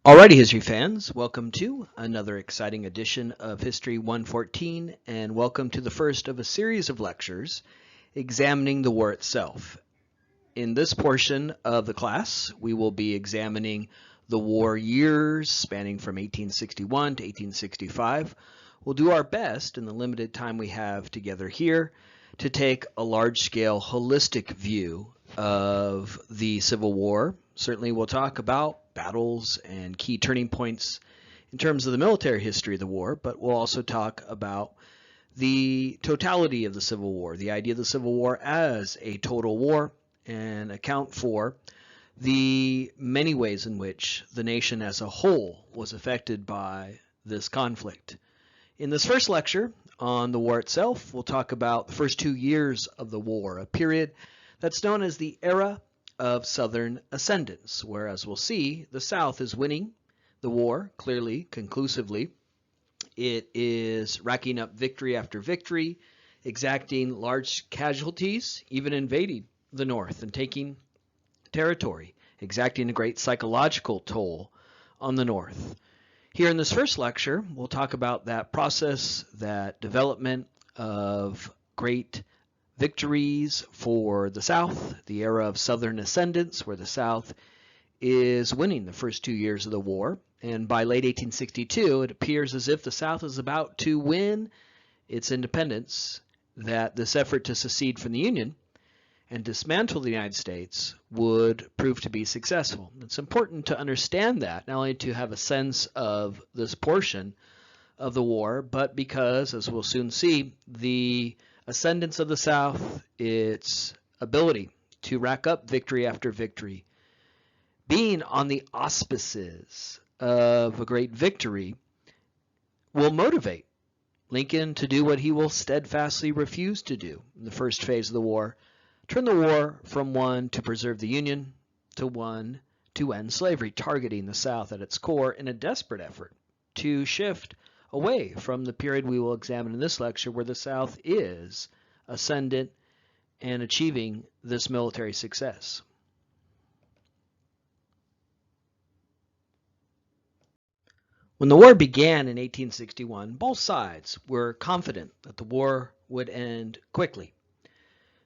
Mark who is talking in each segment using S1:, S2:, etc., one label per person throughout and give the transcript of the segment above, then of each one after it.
S1: Alrighty, history fans, welcome to another exciting edition of History 114, and welcome to the first of a series of lectures examining the war itself. In this portion of the class, we will be examining the war years spanning from 1861 to 1865. We'll do our best in the limited time we have together here to take a large-scale holistic view of the Civil War. Certainly we'll talk about battles and key turning points in terms of the military history of the war, but we'll also talk about the totality of the Civil War, the idea of the Civil War as a total war, and account for the many ways in which the nation as a whole was affected by this conflict. In this first lecture on the war itself, we'll talk about the first 2 years of the war, a period that's known as the era of Southern ascendance, where, as we'll see, the South is winning the war clearly, conclusively. It is racking up victory after victory, exacting large casualties, even invading the North and taking territory, exacting a great psychological toll on the North. Here in this first lecture, we'll talk about that process, that development of great victories for the South, the era of Southern ascendance, where the South is winning the first 2 years of the war. And by late 1862, it appears as if the South is about to win its independence, that this effort to secede from the Union and dismantle the United States would prove to be successful. It's important to understand that, not only to have a sense of this portion of the war, but because, as we'll soon see, the ascendance of the South, its ability to rack up victory after victory, being on the auspices of a great victory, will motivate Lincoln to do what he will steadfastly refuse to do in the first phase of the war: turn the war from one to preserve the Union to one to end slavery, targeting the South at its core in a desperate effort to shift away from the period we will examine in this lecture, where the South is ascendant and achieving this military success. When the war began in 1861, both sides were confident that the war would end quickly.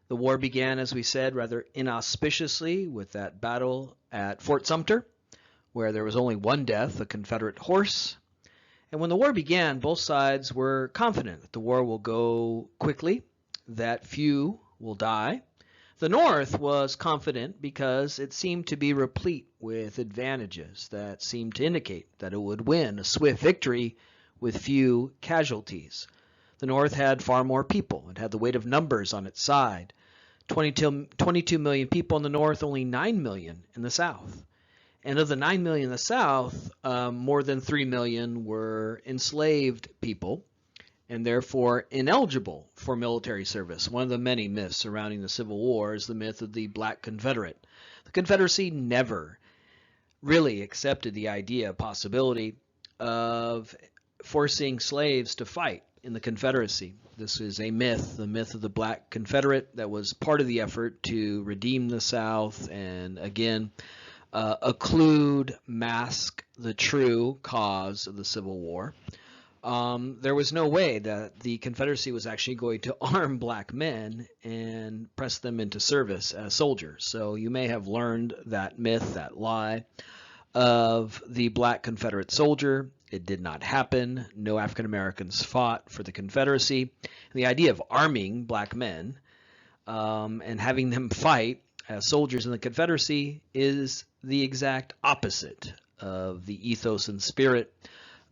S1: The war began, as we said, rather inauspiciously with that battle at Fort Sumter, where there was only one death, a Confederate horse. And when the war began, both sides were confident that the war will go quickly, that few will die. The North was confident because it seemed to be replete with advantages that seemed to indicate that it would win a swift victory with few casualties. The North had far more people. It had the weight of numbers on its side. 22 million people in the North, only 9 million in the South. And of the 9 million in the South, more than 3 million were enslaved people and therefore ineligible for military service. One of the many myths surrounding the Civil War is the myth of the Black Confederate. The Confederacy never really accepted the idea, possibility of forcing slaves to fight in the Confederacy. This is a myth, the myth of the Black Confederate, that was part of the effort to redeem the South and, again, occlude, mask the true cause of the Civil War. There was no way that the Confederacy was actually going to arm black men and press them into service as soldiers. So you may have learned that myth, that lie of the Black Confederate soldier. It did not happen. No African Americans fought for the Confederacy. And the idea of arming black men and having them fight as soldiers in the Confederacy is the exact opposite of the ethos and spirit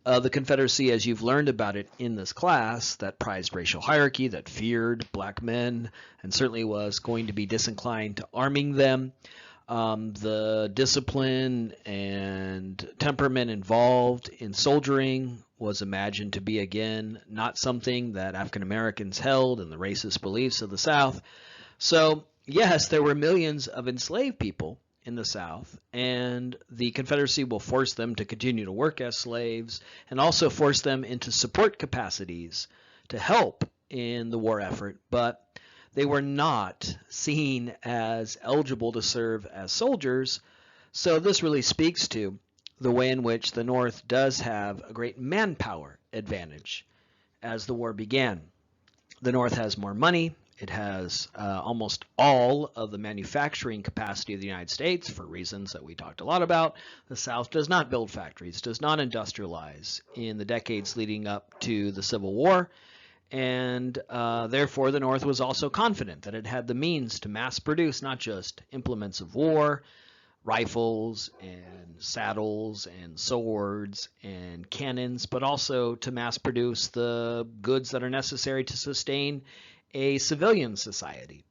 S1: of the Confederacy as you've learned about it in this class, that prized racial hierarchy, that feared black men, and certainly was going to be disinclined to arming them. The discipline and temperament involved in soldiering was imagined to be, again, not something that African Americans held in the racist beliefs of the South. So, yes, there were millions of enslaved people in the South, and the Confederacy will force them to continue to work as slaves and also force them into support capacities to help in the war effort, but they were not seen as eligible to serve as soldiers. So this really speaks to the way in which the North does have a great manpower advantage as the war began. The North has more money. It has almost all of the manufacturing capacity of the United States for reasons that we talked a lot about. The South does not build factories, does not industrialize in the decades leading up to the Civil War, and therefore the North was also confident that it had the means to mass produce not just implements of war, rifles and saddles and swords and cannons, but also to mass produce the goods that are necessary to sustain a civilian society.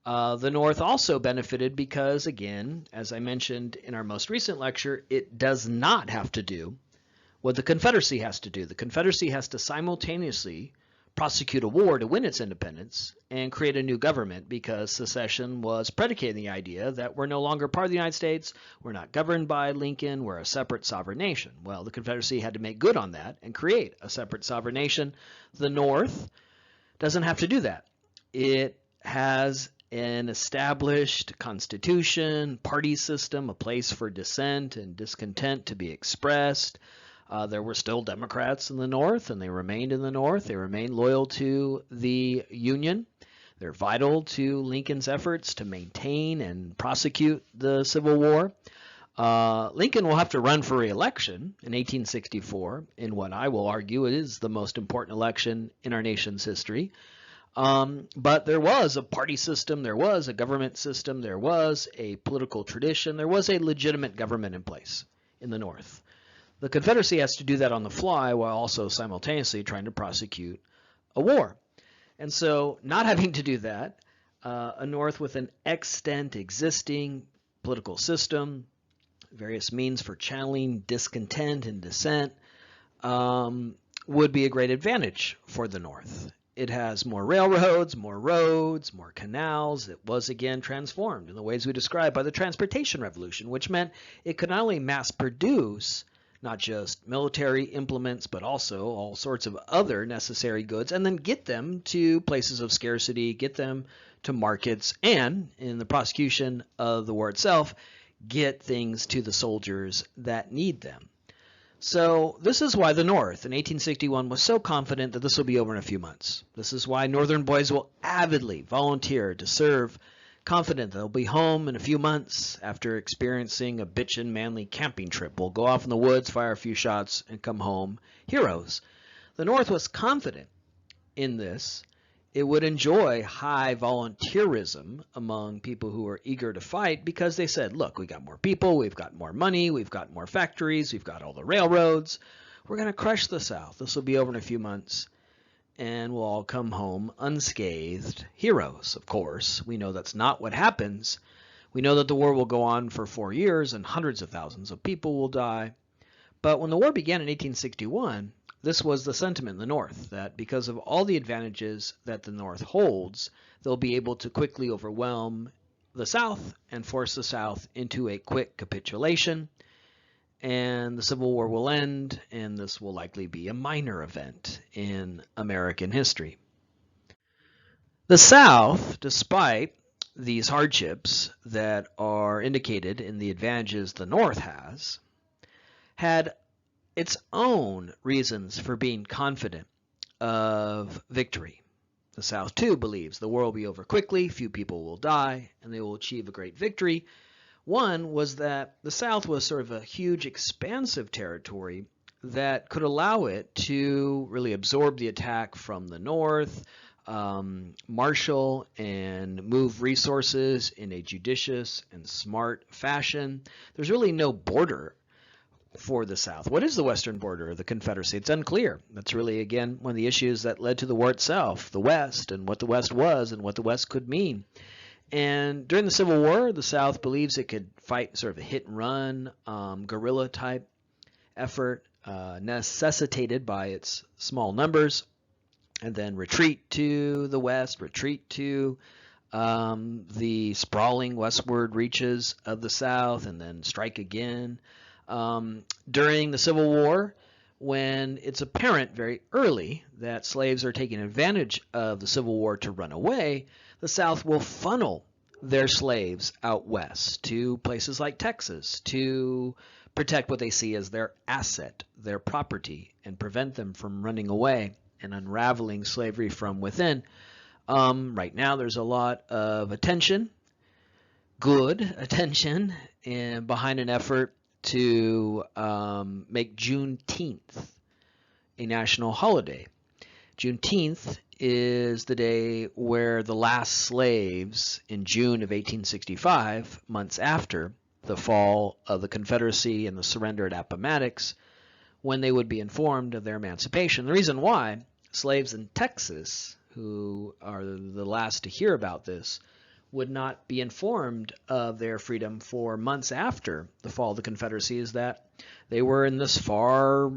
S1: The North also benefited because, again, as I mentioned in our most recent lecture, it does not have to do what the Confederacy has to do. The Confederacy has to simultaneously prosecute a war to win its independence and create a new government because secession was predicated on the idea that we're no longer part of the United States, we're not governed by Lincoln, we're a separate sovereign nation. Well, the Confederacy had to make good on that and create a separate sovereign nation. The North doesn't have to do that. It has an established constitution, party system, a place for dissent and discontent to be expressed. There were still Democrats in the North, and they remained in the North. They remained loyal to the Union. They're vital to Lincoln's efforts to maintain and prosecute the Civil War. Lincoln will have to run for re-election in 1864 in what I will argue is the most important election in our nation's history. But there was a party system, there was a government system, there was a political tradition, there was a legitimate government in place in the North. The Confederacy has to do that on the fly while also simultaneously trying to prosecute a war. And so not having to do that, a North with an extant existing political system, various means for channeling discontent and dissent, would be a great advantage for the North. It has more railroads, more roads, more canals. It was again transformed in the ways we described by the Transportation Revolution, which meant it could not only mass produce not just military implements, but also all sorts of other necessary goods, and then get them to places of scarcity, get them to markets, and in the prosecution of the war itself, get things to the soldiers that need them. So this is why the North in 1861 was so confident that this will be over in a few months. This is why Northern boys will avidly volunteer to serve, confident they'll be home in a few months after experiencing a bitchin' manly camping trip. We'll go off in the woods, fire a few shots, and come home heroes. The North was confident in this. It would enjoy high volunteerism among people who are eager to fight because they said, look, we got more people, we've got more money, we've got more factories, we've got all the railroads. We're going to crush the South. This will be over in a few months, and we'll all come home unscathed heroes. Of course, we know that's not what happens. We know that the war will go on for 4 years and hundreds of thousands of people will die. But when the war began in 1861, this was the sentiment in the North, that because of all the advantages that the North holds, they'll be able to quickly overwhelm the South and force the South into a quick capitulation, and the Civil War will end, and this will likely be a minor event in American history. The South, despite these hardships that are indicated in the advantages the North has, had its own reasons for being confident of victory. The South, too, believes the war will be over quickly, few people will die, and they will achieve a great victory. One was that the South was sort of a huge, expansive territory that could allow it to really absorb the attack from the North, marshal and move resources in a judicious and smart fashion. There's really no border for the South. What is the western border of the Confederacy? It's unclear. That's really, again, one of the issues that led to the war itself, the West and what the West was and what the West could mean. And during the Civil War, the South believes it could fight sort of a hit-and-run, guerrilla-type effort necessitated by its small numbers, and then retreat to the West, retreat to the sprawling westward reaches of the South, and then strike again. During the Civil War, when it's apparent very early that slaves are taking advantage of the Civil War to run away, the South will funnel their slaves out west to places like Texas, to protect what they see as their asset, their property, and prevent them from running away and unraveling slavery from within. Right now, there's a lot of attention, good attention, and behind an effort to make Juneteenth a national holiday. Juneteenth is the day where the last slaves in June of 1865, months after the fall of the Confederacy and the surrender at Appomattox, when they would be informed of their emancipation. The reason why slaves in Texas, who are the last to hear about this, would not be informed of their freedom for months after the fall of the Confederacy is that they were in this far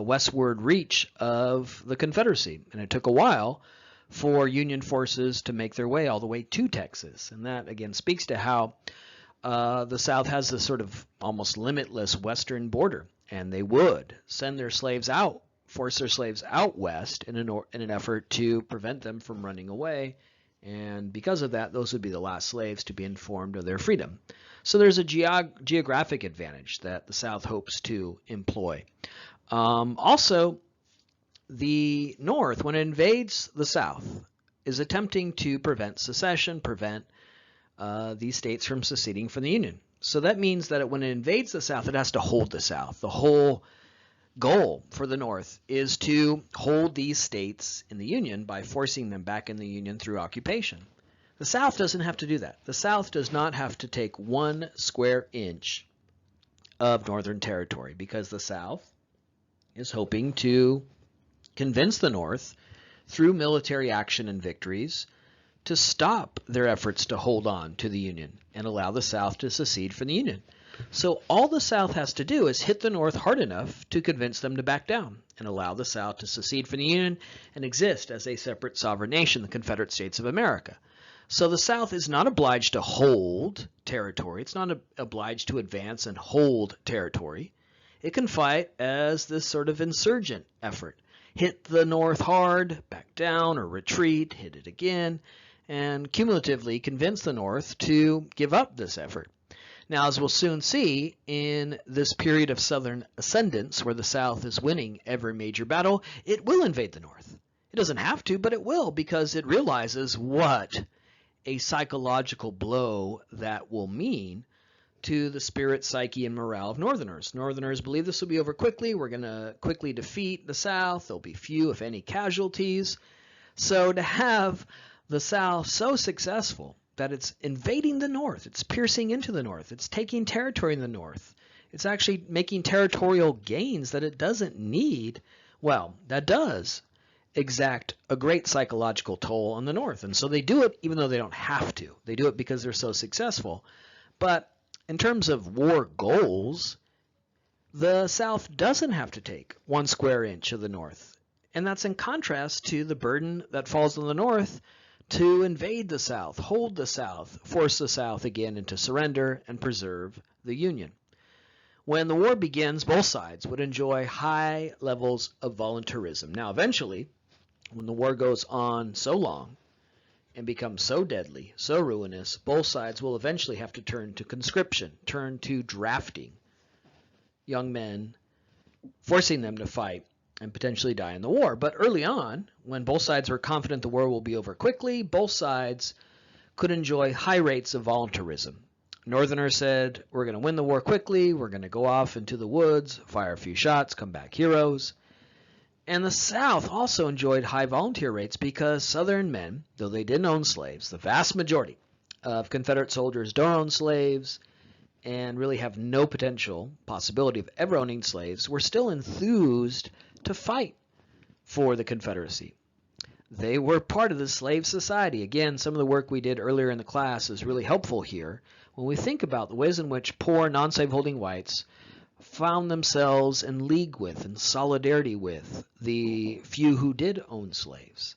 S1: westward reach of the Confederacy. And it took a while for Union forces to make their way all the way to Texas. And that, again, speaks to how the South has this sort of almost limitless western border. And they would send their slaves out, force their slaves out west in an effort to prevent them from running away. And because of that, those would be the last slaves to be informed of their freedom. So there's a geographic advantage that the South hopes to employ. Also, the North, when it invades the South, is attempting to prevent secession, prevent these states from seceding from the Union. So that means that when it invades the South, it has to hold the South. The whole goal for the North is to hold these states in the Union by forcing them back in the Union through occupation. The South doesn't have to do that. The South does not have to take 1 square inch of Northern territory because the South is hoping to convince the North through military action and victories to stop their efforts to hold on to the Union and allow the South to secede from the Union. So all the South has to do is hit the North hard enough to convince them to back down and allow the South to secede from the Union and exist as a separate sovereign nation, the Confederate States of America. So the South is not obliged to hold territory. It's not obliged to advance and hold territory. It can fight as this sort of insurgent effort. Hit the North hard, back down, or retreat, hit it again, and cumulatively convince the North to give up this effort. Now, as we'll soon see, in this period of Southern ascendance, where the South is winning every major battle, it will invade the North. It doesn't have to, but it will, because it realizes what a psychological blow that will mean to the spirit, psyche, and morale of Northerners. Northerners believe this will be over quickly. We're going to quickly defeat the South. There'll be few, if any, casualties. So to have the South so successful that it's invading the North, it's piercing into the North, it's taking territory in the North, it's actually making territorial gains that it doesn't need, well, that does exact a great psychological toll on the North. And so they do it even though they don't have to. They do it because they're so successful. But in terms of war goals, the South doesn't have to take 1 square inch of the North. And that's in contrast to the burden that falls on the North to invade the South, hold the South, force the South again into surrender, and preserve the Union. When the war begins, both sides would enjoy high levels of voluntarism. Now, eventually, when the war goes on so long and becomes so deadly, so ruinous, both sides will eventually have to turn to conscription, turn to drafting young men, forcing them to fight and potentially die in the war. But early on, when both sides were confident the war will be over quickly, both sides could enjoy high rates of voluntarism. Northerners said, we're going to win the war quickly, we're going to go off into the woods, fire a few shots, come back heroes. And the South also enjoyed high volunteer rates because Southern men, though they didn't own slaves, the vast majority of Confederate soldiers don't own slaves and really have no potential possibility of ever owning slaves, were still enthused to fight for the Confederacy. They were part of the slave society. Again, some of the work we did earlier in the class is really helpful here when we think about the ways in which poor non-slave-holding whites found themselves in league with and solidarity with the few who did own slaves.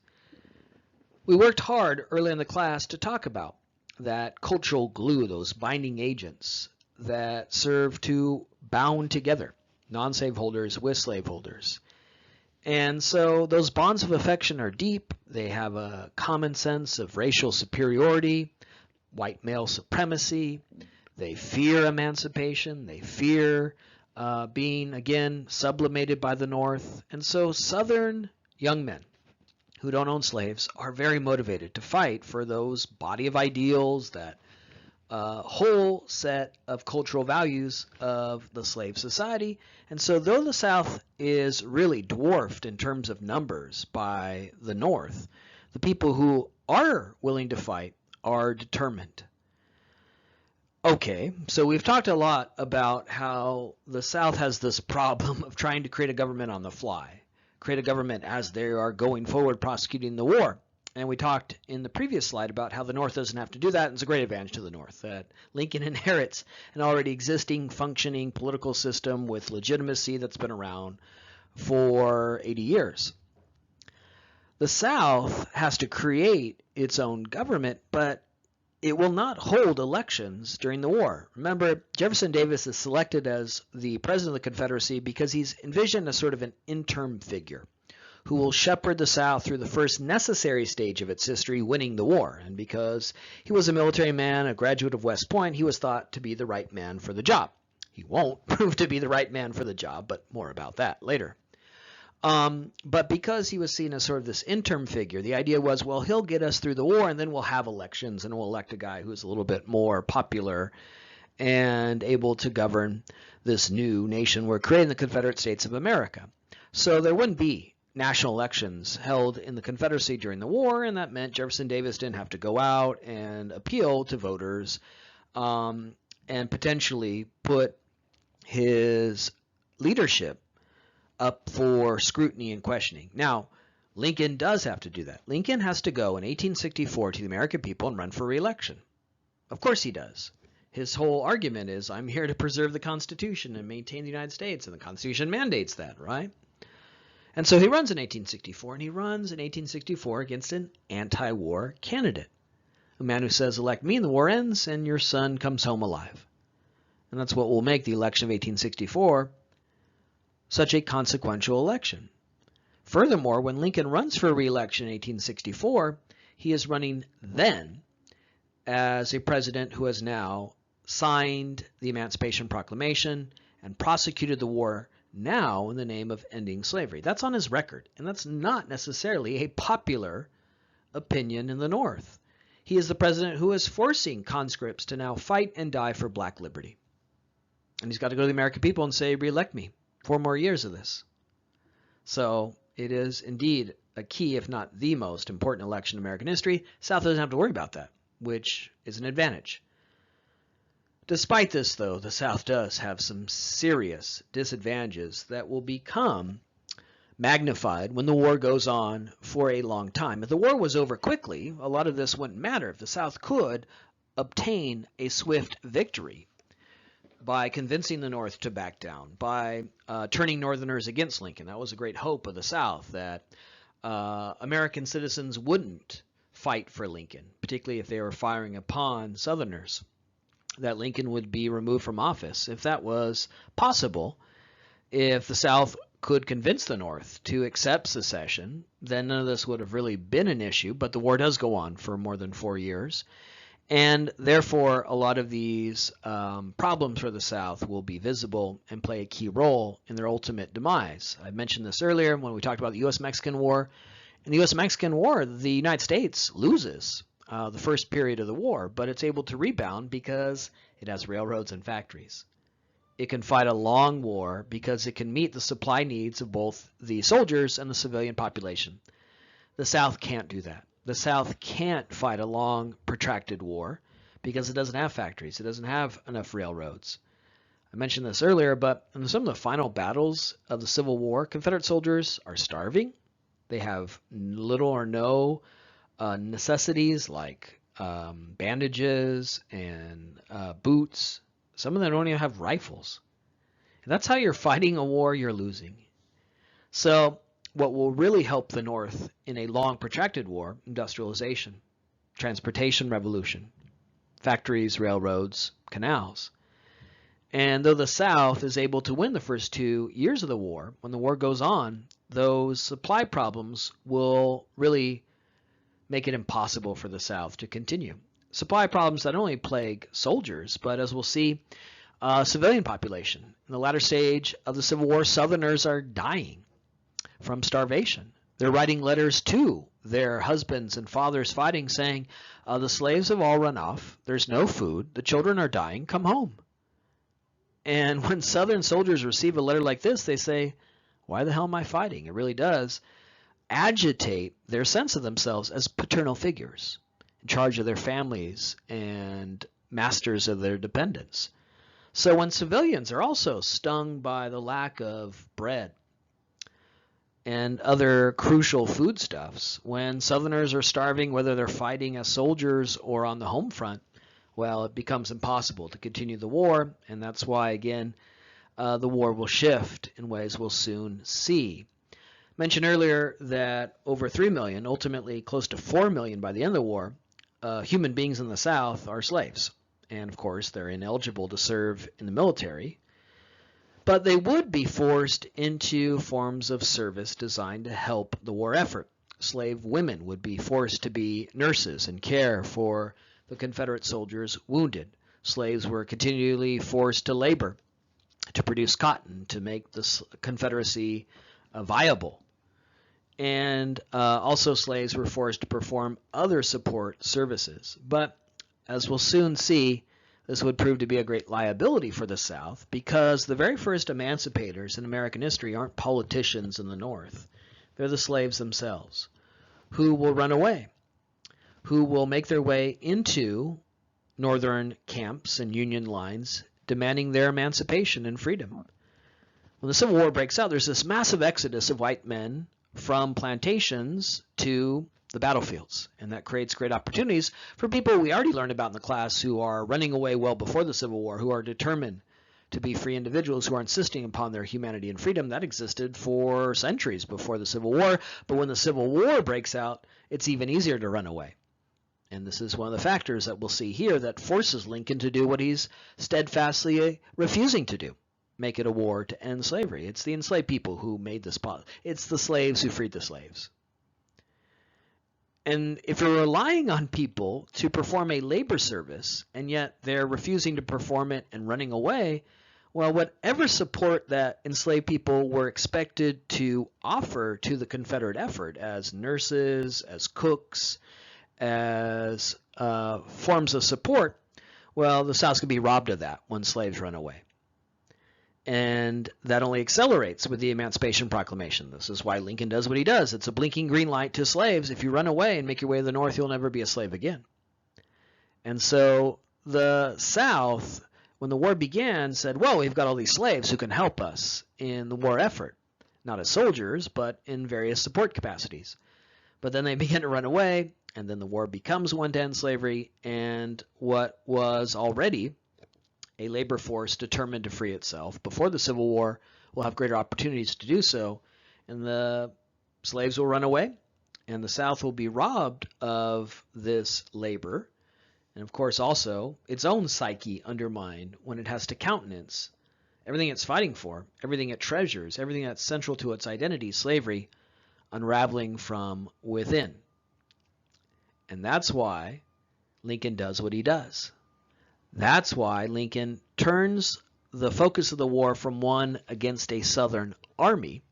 S1: We worked hard early in the class to talk about that cultural glue, those binding agents that serve to bound together non-slaveholders with slaveholders. And so those bonds of affection are deep. They have a common sense of racial superiority, white male supremacy. They fear emancipation. They fear being, again, sublimated by the North. And so Southern young men who don't own slaves are very motivated to fight for those body of ideals, that whole set of cultural values of the slave society. And so though the South is really dwarfed in terms of numbers by the North, the people who are willing to fight are determined. Okay, so we've talked a lot about how the South has this problem of trying to create a government on the fly, create a government as they are going forward prosecuting the war. And we talked in the previous slide about how the North doesn't have to do that, and it's a great advantage to the North, that Lincoln inherits an already existing, functioning political system with legitimacy that's been around for 80 years. The South has to create its own government, but it will not hold elections during the war. Remember, Jefferson Davis is selected as the president of the Confederacy because he's envisioned as sort of an interim figure who will shepherd the South through the first necessary stage of its history, winning the war. And because he was a military man, a graduate of West Point, he was thought to be the right man for the job. He won't prove to be the right man for the job, but more about that later. But because he was seen as sort of this interim figure, the idea was, well, he'll get us through the war, and then we'll have elections, and we'll elect a guy who's a little bit more popular and able to govern this new nation we're creating, the Confederate States of America. So there wouldn't be national elections held in the Confederacy during the war, and that meant Jefferson Davis didn't have to go out and appeal to voters and potentially put his leadership up for scrutiny and questioning. Now, Lincoln does have to do that. Lincoln has to go in 1864 to the American people and run for re-election. Of course he does. His whole argument is, I'm here to preserve the Constitution and maintain the United States, and the Constitution mandates that, right? And so he runs in 1864, and he runs in 1864 against an anti-war candidate, a man who says, elect me and the war ends, and your son comes home alive. And that's what will make the election of 1864 such a consequential election. Furthermore, when Lincoln runs for re-election in 1864, he is running then as a president who has now signed the Emancipation Proclamation and prosecuted the war now in the name of ending slavery. That's on his record, and that's not necessarily a popular opinion in the North. He is the president who is forcing conscripts to now fight and die for black liberty. And he's got to go to the American people and say, re-elect me. 4 more years of this. So it is indeed a key, if not the most important election in American history. South doesn't have to worry about that, which is an advantage. Despite this, though, the South does have some serious disadvantages that will become magnified when the war goes on for a long time. If the war was over quickly, a lot of this wouldn't matter. If the South could obtain a swift victory by convincing the North to back down, by turning Northerners against Lincoln. That was a great hope of the South, that American citizens wouldn't fight for Lincoln, particularly if they were firing upon Southerners, that Lincoln would be removed from office. If that was possible, if the South could convince the North to accept secession, then none of this would have really been an issue, but the war does go on for more than 4 years. And therefore, a lot of these problems for the South will be visible and play a key role in their ultimate demise. I mentioned this earlier when we talked about the U.S.-Mexican War. In the U.S.-Mexican War, the United States loses the first period of the war, but it's able to rebound because it has railroads and factories. It can fight a long war because it can meet the supply needs of both the soldiers and the civilian population. The South can't do that. The South can't fight a long, protracted war because it doesn't have factories. It doesn't have enough railroads. I mentioned this earlier, but in some of the final battles of the Civil War, Confederate soldiers are starving. They have little or no necessities like bandages and boots. Some of them don't even have rifles. And that's how you're fighting a war you're losing. So what will really help the North in a long, protracted war, industrialization, transportation revolution, factories, railroads, canals. And though the South is able to win the first 2 years of the war, when the war goes on, those supply problems will really make it impossible for the South to continue. supply problems that not only plague soldiers, but as we'll see, civilian population. In the latter stage of the Civil War, Southerners are dying from starvation. They're writing letters to their husbands and fathers fighting, saying, the slaves have all run off. There's no food. The children are dying. Come home. And when Southern soldiers receive a letter like this, they say, why the hell am I fighting? It really does agitate their sense of themselves as paternal figures in charge of their families and masters of their dependents. So when civilians are also stung by the lack of bread and other crucial foodstuffs, when Southerners are starving, whether they're fighting as soldiers or on the home front, well, it becomes impossible to continue the war, and that's why, again, the war will shift in ways we'll soon see. Mentioned earlier that over 3 million, ultimately close to 4 million by the end of the war, human beings in the South are slaves. And of course, they're ineligible to serve in the military, but they would be forced into forms of service designed to help the war effort. Slave women would be forced to be nurses and care for the Confederate soldiers wounded. Slaves were continually forced to labor to produce cotton to make the Confederacy viable. And also slaves were forced to perform other support services. But as we'll soon see, this would prove to be a great liability for the South, because the very first emancipators in American history aren't politicians in the North. They're the slaves themselves, who will run away, who will make their way into Northern camps and Union lines, demanding their emancipation and freedom. When the Civil War breaks out, there's this massive exodus of white men from plantations to the battlefields, and that creates great opportunities for people we already learned about in the class who are running away well before the Civil War, who are determined to be free individuals, who are insisting upon their humanity and freedom. That existed for centuries before the Civil War, but when the Civil War breaks out, it's even easier to run away. And this is one of the factors that we'll see here that forces Lincoln to do what he's steadfastly refusing to do: make it a war to end slavery. It's the enslaved people who made this possible. It's the slaves who freed the slaves. And if you're relying on people to perform a labor service, and yet they're refusing to perform it and running away, well, whatever support that enslaved people were expected to offer to the Confederate effort as nurses, as cooks, as forms of support, well, the South's going to be robbed of that when slaves run away. And that only accelerates with the Emancipation Proclamation. This is why Lincoln does what he does. It's a blinking green light to slaves. If you run away and make your way to the North, you'll never be a slave again. And so the South, when the war began, said, well, we've got all these slaves who can help us in the war effort, not as soldiers, but in various support capacities. But then they begin to run away, and then the war becomes one to end slavery, and what was already a labor force determined to free itself before the Civil War will have greater opportunities to do so, and the slaves will run away, and the South will be robbed of this labor, and of course also its own psyche undermined when it has to countenance everything it's fighting for, everything it treasures, everything that's central to its identity, slavery, unraveling from within. And that's why Lincoln does what he does. That's why Lincoln turns the focus of the war from one against a Southern army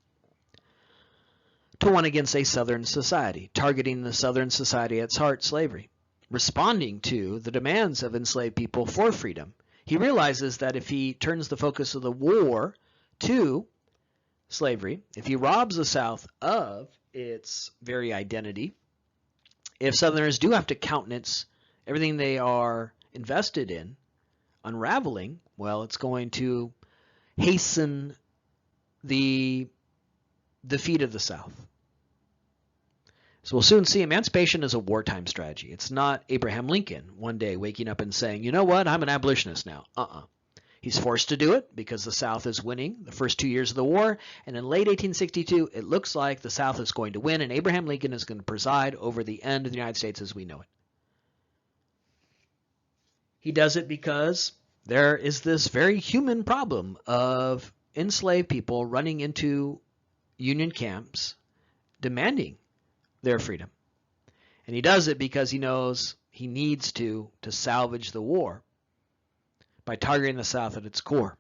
S1: to one against a Southern society, targeting the Southern society at its heart, slavery, responding to the demands of enslaved people for freedom. He realizes that if he turns the focus of the war to slavery, if he robs the South of its very identity, if Southerners do have to countenance everything they are invested in unraveling, well, it's going to hasten the defeat of the South. So we'll soon see emancipation as a wartime strategy. It's not Abraham Lincoln one day waking up and saying, you know what, I'm an abolitionist now. He's forced to do it because the South is winning the first 2 years of the war, and in late 1862, it looks like the South is going to win, and Abraham Lincoln is going to preside over the end of the United States as we know it. He does it because there is this very human problem of enslaved people running into Union camps demanding their freedom. And he does it because he knows he needs to salvage the war by targeting the South at its core.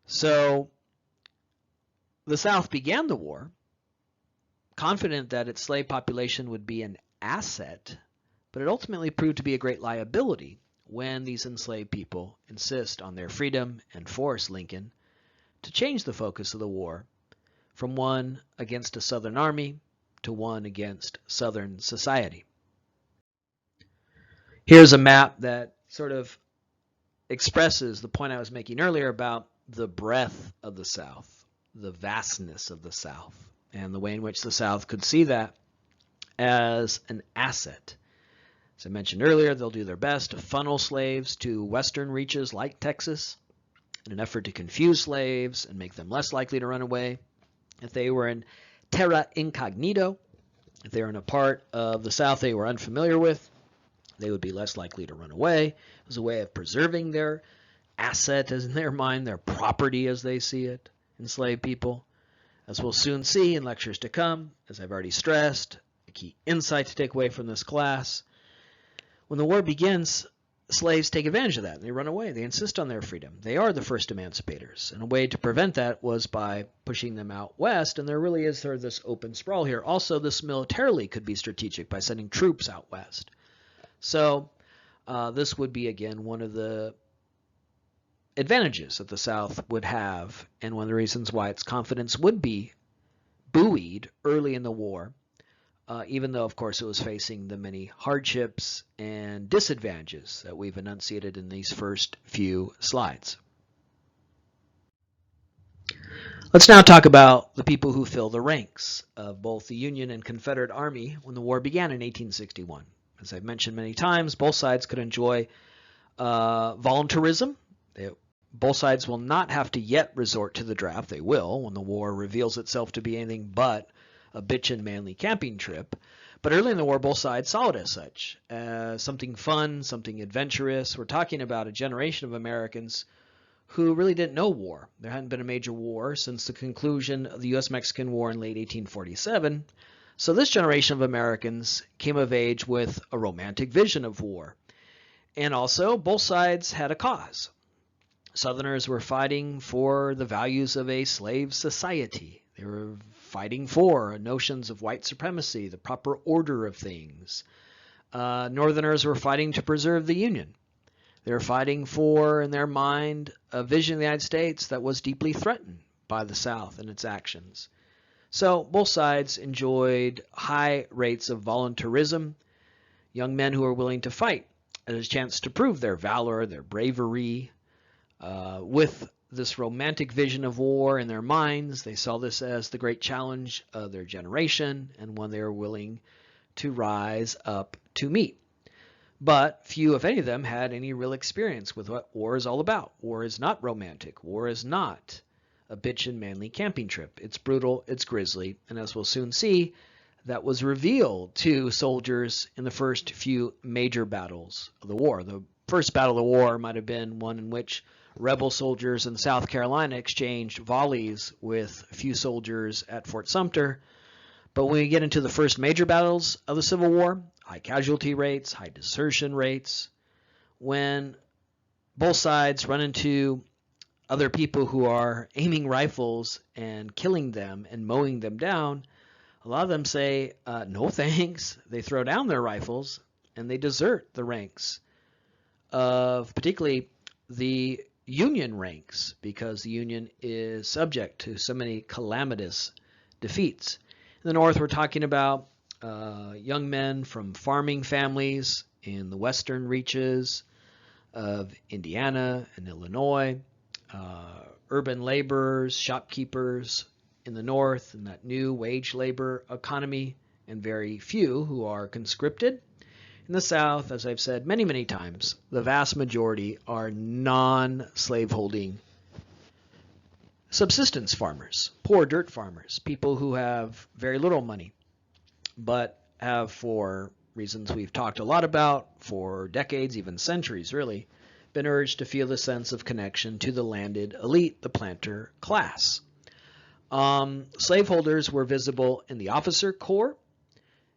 S1: So the South began the war confident that its slave population would be an asset, but it ultimately proved to be a great liability when these enslaved people insist on their freedom and force Lincoln to change the focus of the war from one against a Southern army to one against Southern society. Here's a map that sort of expresses the point I was making earlier about the breadth of the South, the vastness of the South, and the way in which the South could see that as an asset. As I mentioned earlier, they'll do their best to funnel slaves to western reaches like Texas in an effort to confuse slaves and make them less likely to run away. If they were in terra incognito, if they were in a part of the South they were unfamiliar with, they would be less likely to run away. It was a way of preserving their asset as in their mind, their property as they see it, enslaved people. As we'll soon see in lectures to come, as I've already stressed, a key insight to take away from this class, when the war begins, slaves take advantage of that and they run away. They insist on their freedom. They are the first emancipators. And a way to prevent that was by pushing them out west. And there really is sort of this open sprawl here. Also, this militarily could be strategic by sending troops out west. So this would be, again, one of the advantages that the South would have, and one of the reasons why its confidence would be buoyed early in the war, even though, of course, it was facing the many hardships and disadvantages that we've enunciated in these first few slides. Let's now talk about the people who fill the ranks of both the Union and Confederate Army when the war began in 1861. As I've mentioned many times, both sides could enjoy voluntarism. Both sides will not have to yet resort to the draft. They will when the war reveals itself to be anything but a bitch and manly camping trip. But early in the war, both sides saw it as such, as something fun, something adventurous. We're talking about a generation of Americans who really didn't know war. There hadn't been a major war since the conclusion of the U.S.-Mexican War in late 1847. So this generation of Americans came of age with a romantic vision of war. And also, both sides had a cause. Southerners were fighting for the values of a slave society. They were fighting for notions of white supremacy, the proper order of things. Northerners were fighting to preserve the Union. They were fighting for, in their mind, a vision of the United States that was deeply threatened by the South and its actions. So both sides enjoyed high rates of voluntarism, young men who were willing to fight as a chance to prove their valor, their bravery. With this romantic vision of war in their minds, they saw this as the great challenge of their generation and one they were willing to rise up to meet. But few, if any of them, had any real experience with what war is all about. War is not romantic. War is not a bitch and manly camping trip. It's brutal, it's grisly, and as we'll soon see, that was revealed to soldiers in the first few major battles of the war. The first battle of the war might have been one in which rebel soldiers in South Carolina exchanged volleys with a few soldiers at Fort Sumter. But when we get into the first major battles of the Civil War, high casualty rates, high desertion rates, when both sides run into other people who are aiming rifles and killing them and mowing them down, a lot of them say, no thanks. They throw down their rifles and they desert the ranks of particularly the Union ranks, because the Union is subject to so many calamitous defeats. In the North, we're talking about young men from farming families in the western reaches of Indiana and Illinois, urban laborers, shopkeepers in the North, in that new wage labor economy, and very few who are conscripted. In the South, as I've said many, many times, the vast majority are non-slaveholding subsistence farmers, poor dirt farmers, people who have very little money, but have, for reasons we've talked a lot about for decades, even centuries really, been urged to feel the sense of connection to the landed elite, the planter class. Slaveholders were visible in the officer corps,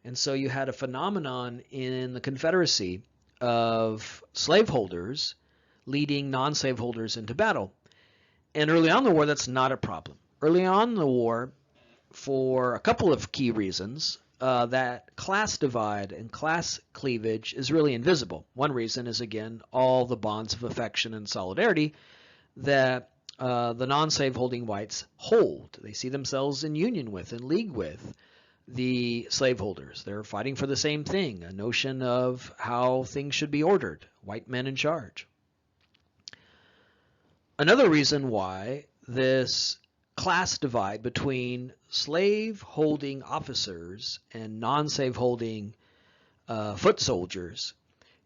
S1: And so you had a phenomenon in the Confederacy of slaveholders leading non-slaveholders into battle. And early on in the war, that's not a problem. Early on in the war, for a couple of key reasons, that class divide and class cleavage is really invisible. One reason is, again, all the bonds of affection and solidarity that the non-slave holding whites hold. They see themselves in union with and league with the slaveholders. They're fighting for the same thing, a notion of how things should be ordered, white men in charge. Another reason why this class divide between slave-holding officers and non-slave-holding foot soldiers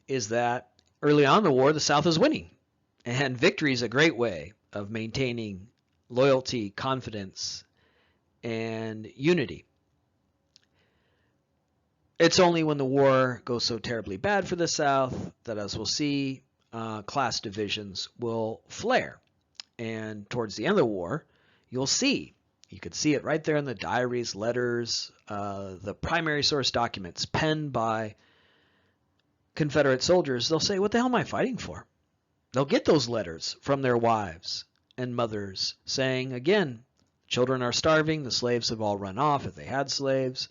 S1: is that early on in the war, the South is winning. And victory is a great way of maintaining loyalty, confidence, and unity. It's only when the war goes so terribly bad for the South that, as we'll see, class divisions will flare. And towards the end of the war, you'll see, you could see it right there in the diaries, letters, the primary source documents penned by Confederate soldiers. They'll say, what the hell am I fighting for? They'll get those letters from their wives and mothers saying, again, children are starving, the slaves have all run off if they had slaves,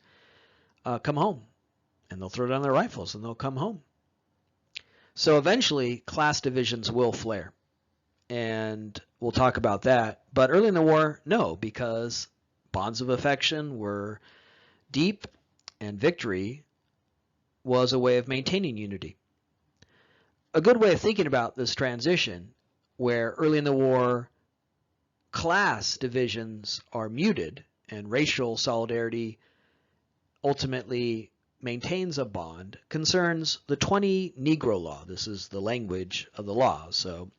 S1: come home. And they'll throw down their rifles and they'll come home. So eventually, class divisions will flare. And we'll talk about that. But early in the war, no, because bonds of affection were deep and victory was a way of maintaining unity. A good way of thinking about this transition, where early in the war, class divisions are muted and racial solidarity ultimately maintains a bond, concerns the 20 Negro Law. This is the language of the law, so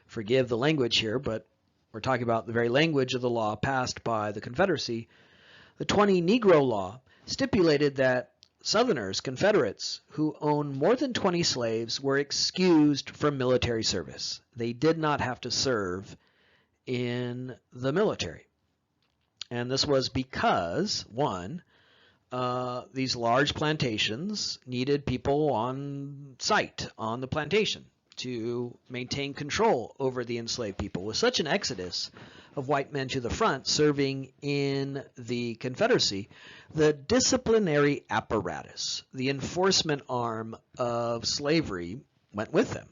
S1: forgive the language here, but we're talking about the very language of the law passed by the Confederacy. The 20 Negro Law stipulated that Southerners, Confederates, who owned more than 20 slaves were excused from military service. They did not have to serve in the military. And this was because, one, these large plantations needed people on site on the plantation to maintain control over the enslaved people. With such an exodus of white men to the front serving in the Confederacy, the disciplinary apparatus, the enforcement arm of slavery, went with them.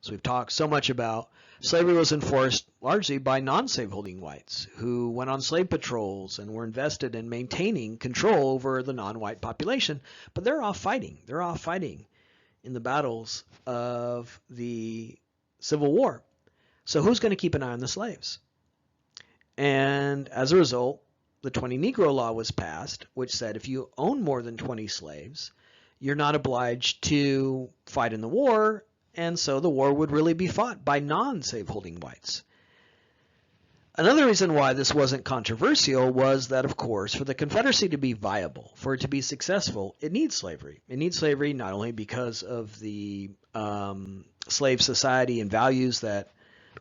S1: So we've talked so much about slavery was enforced largely by non-slaveholding whites who went on slave patrols and were invested in maintaining control over the non-white population. But they're off fighting. They're off fighting in the battles of the Civil War. So who's going to keep an eye on the slaves? And as a result, the 20 Negro Law was passed, which said if you own more than 20 slaves, you're not obliged to fight in the war, and so the war would really be fought by non-slaveholding whites. Another reason why this wasn't controversial was that, of course, for the Confederacy to be viable, for it to be successful, it needs slavery. It needs slavery not only because of the slave society and values that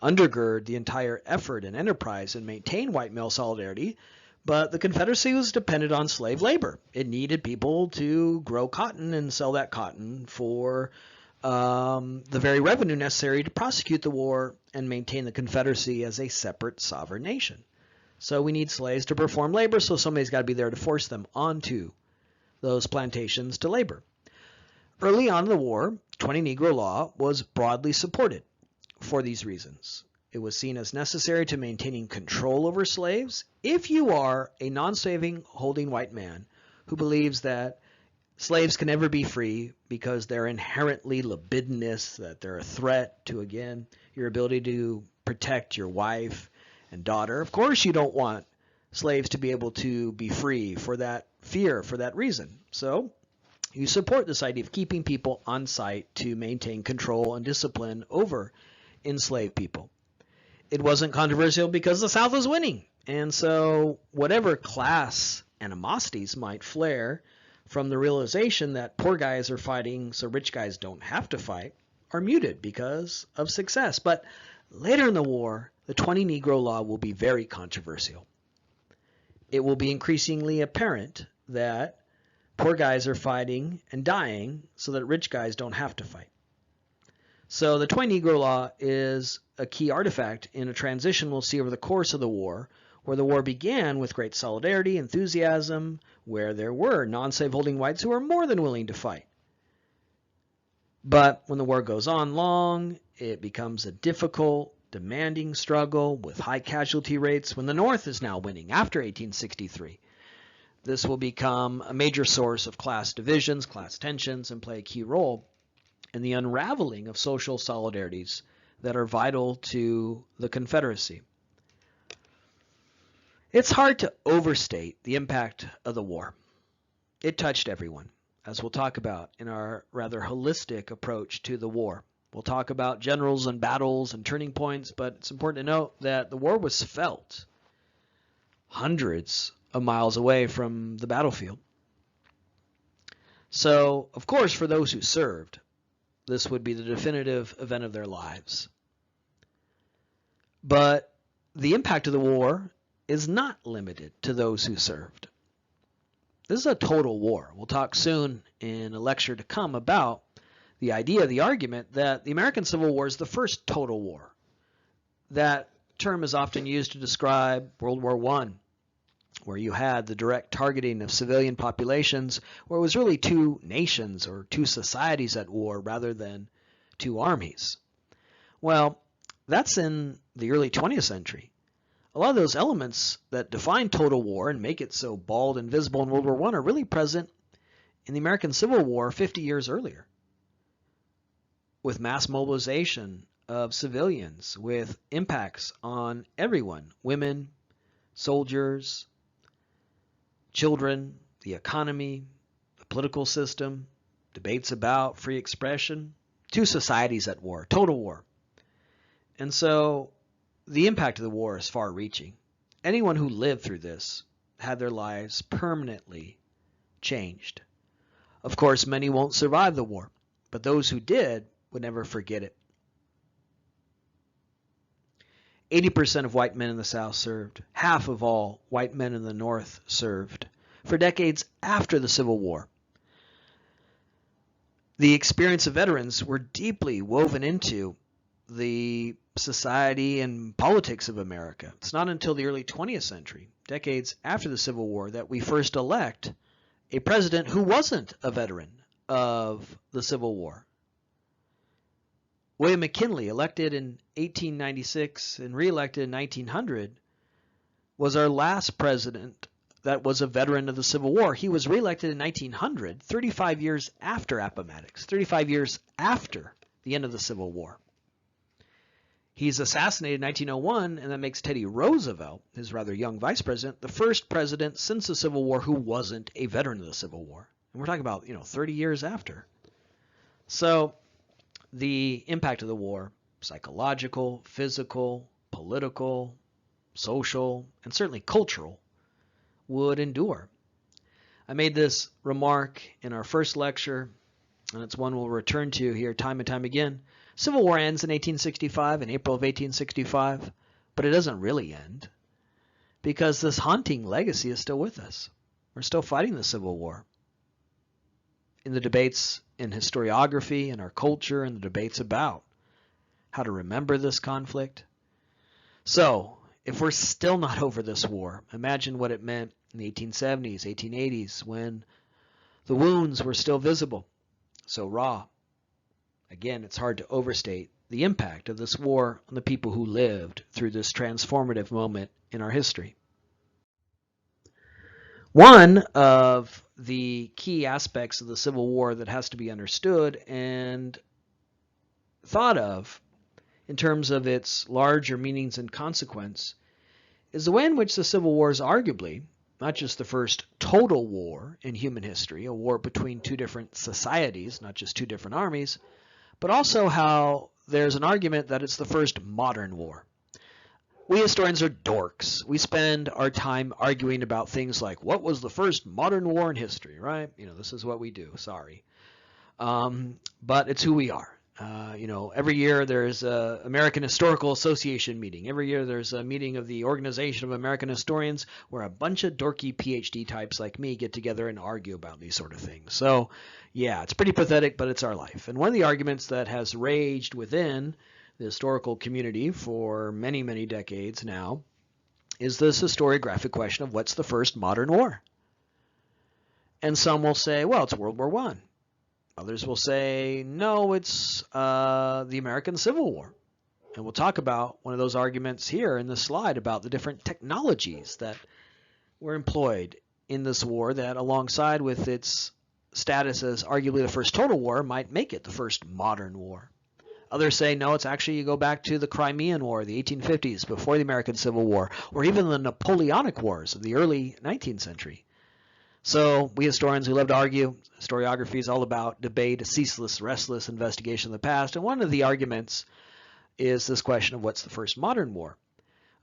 S1: undergird the entire effort and enterprise and maintain white male solidarity, but the Confederacy was dependent on slave labor. It needed people to grow cotton and sell that cotton for the very revenue necessary to prosecute the war and maintain the Confederacy as a separate sovereign nation. So we need slaves to perform labor, so somebody's got to be there to force them onto those plantations to labor. Early on in the war, 20 Negro Law was broadly supported for these reasons. It was seen as necessary to maintaining control over slaves. If you are a non-slave holding white man who believes that slaves can never be free because they're inherently libidinous, that they're a threat to, again, your ability to protect your wife and daughter, of course you don't want slaves to be able to be free for that fear, for that reason. So you support this idea of keeping people on site to maintain control and discipline over enslaved people. It wasn't controversial because the South was winning. And so whatever class animosities might flare from the realization that poor guys are fighting so rich guys don't have to fight are muted because of success. But later in the war, the 20 Negro Law will be very controversial. It will be increasingly apparent that Poor guys are fighting and dying so that rich guys don't have to fight. So the Toy Negro Law is a key artifact in a transition we'll see over the course of the war, where the war began with great solidarity, enthusiasm, where there were non-slaveholding whites who were more than willing to fight. But when the war goes on long, it becomes a difficult, demanding struggle with high casualty rates when the North is now winning after 1863. This will become a major source of class divisions, class tensions, and play a key role in the unraveling of social solidarities that are vital to the Confederacy. It's hard to overstate the impact of the war. It touched everyone, as we'll talk about in our rather holistic approach to the war. We'll talk about generals and battles and turning points, but it's important to note that the war was felt hundreds of miles away from the battlefield. So, of course, for those who served, this would be the definitive event of their lives. But the impact of the war is not limited to those who served. This is a total war. We'll talk soon in a lecture to come about the idea, the argument that the American Civil War is the first total war. That term is often used to describe World War I, where you had the direct targeting of civilian populations, where it was really two nations or two societies at war rather than two armies. Well, that's in the early 20th century. A lot of those elements that define total war and make it so bald and visible in World War I are really present in the American Civil War 50 years earlier, with mass mobilization of civilians, with impacts on everyone, women, soldiers, children, the economy, the political system, debates about free expression, two societies at war, total war. And so the impact of the war is far-reaching. Anyone who lived through this had their lives permanently changed. Of course, many won't survive the war, but those who did would never forget it. 80% of white men in the South served. Half of all white men in the North served for decades after the Civil War. The experience of veterans were deeply woven into the society and politics of America. It's not until the early 20th century, decades after the Civil War, that we first elect a president who wasn't a veteran of the Civil War. William McKinley, elected in 1896 and reelected in 1900, was our last president that was a veteran of the Civil War. He was reelected in 1900, 35 years after Appomattox, 35 years after the end of the Civil War. He's assassinated in 1901, and that makes Teddy Roosevelt, his rather young vice president, the first president since the Civil War who wasn't a veteran of the Civil War. And we're talking about, 30 years after. So the impact of the war, psychological, physical, political, social, and certainly cultural, would endure. I made this remark in our first lecture, and it's one we'll return to here time and time again. Civil War ends in 1865, in April of 1865, but it doesn't really end because this haunting legacy is still with us. We're still fighting the Civil War. In the debates in historiography and our culture and the debates about how to remember this conflict. So, if we're still not over this war, imagine what it meant in the 1870s, 1880s, when the wounds were still visible, so raw. Again, it's hard to overstate the impact of this war on the people who lived through this transformative moment in our history. One of the key aspects of the Civil War that has to be understood and thought of in terms of its larger meanings and consequence is the way in which the Civil War is arguably not just the first total war in human history, a war between two different societies, not just two different armies, but also how there's an argument that it's the first modern war. We historians are dorks. We spend our time arguing about things like, what was the first modern war in history, right? This is what we do, sorry. But it's who we are. Every year there's a American Historical Association meeting. Every year there's a meeting of the Organization of American Historians where a bunch of dorky PhD types like me get together and argue about these sort of things. So, yeah, it's pretty pathetic, but it's our life. And one of the arguments that has raged within the historical community for many, many decades now is this historiographic question of what's the first modern war? And some will say, well, it's World War I. Others will say, no, it's the American Civil War. And we'll talk about one of those arguments here in this slide about the different technologies that were employed in this war that, alongside with its status as arguably the first total war, might make it the first modern war. Others say, no, it's actually, you go back to the Crimean War, the 1850s, before the American Civil War, or even the Napoleonic Wars of the early 19th century. So we historians, we love to argue. Historiography is all about debate, a ceaseless, restless investigation of the past. And one of the arguments is this question of what's the first modern war.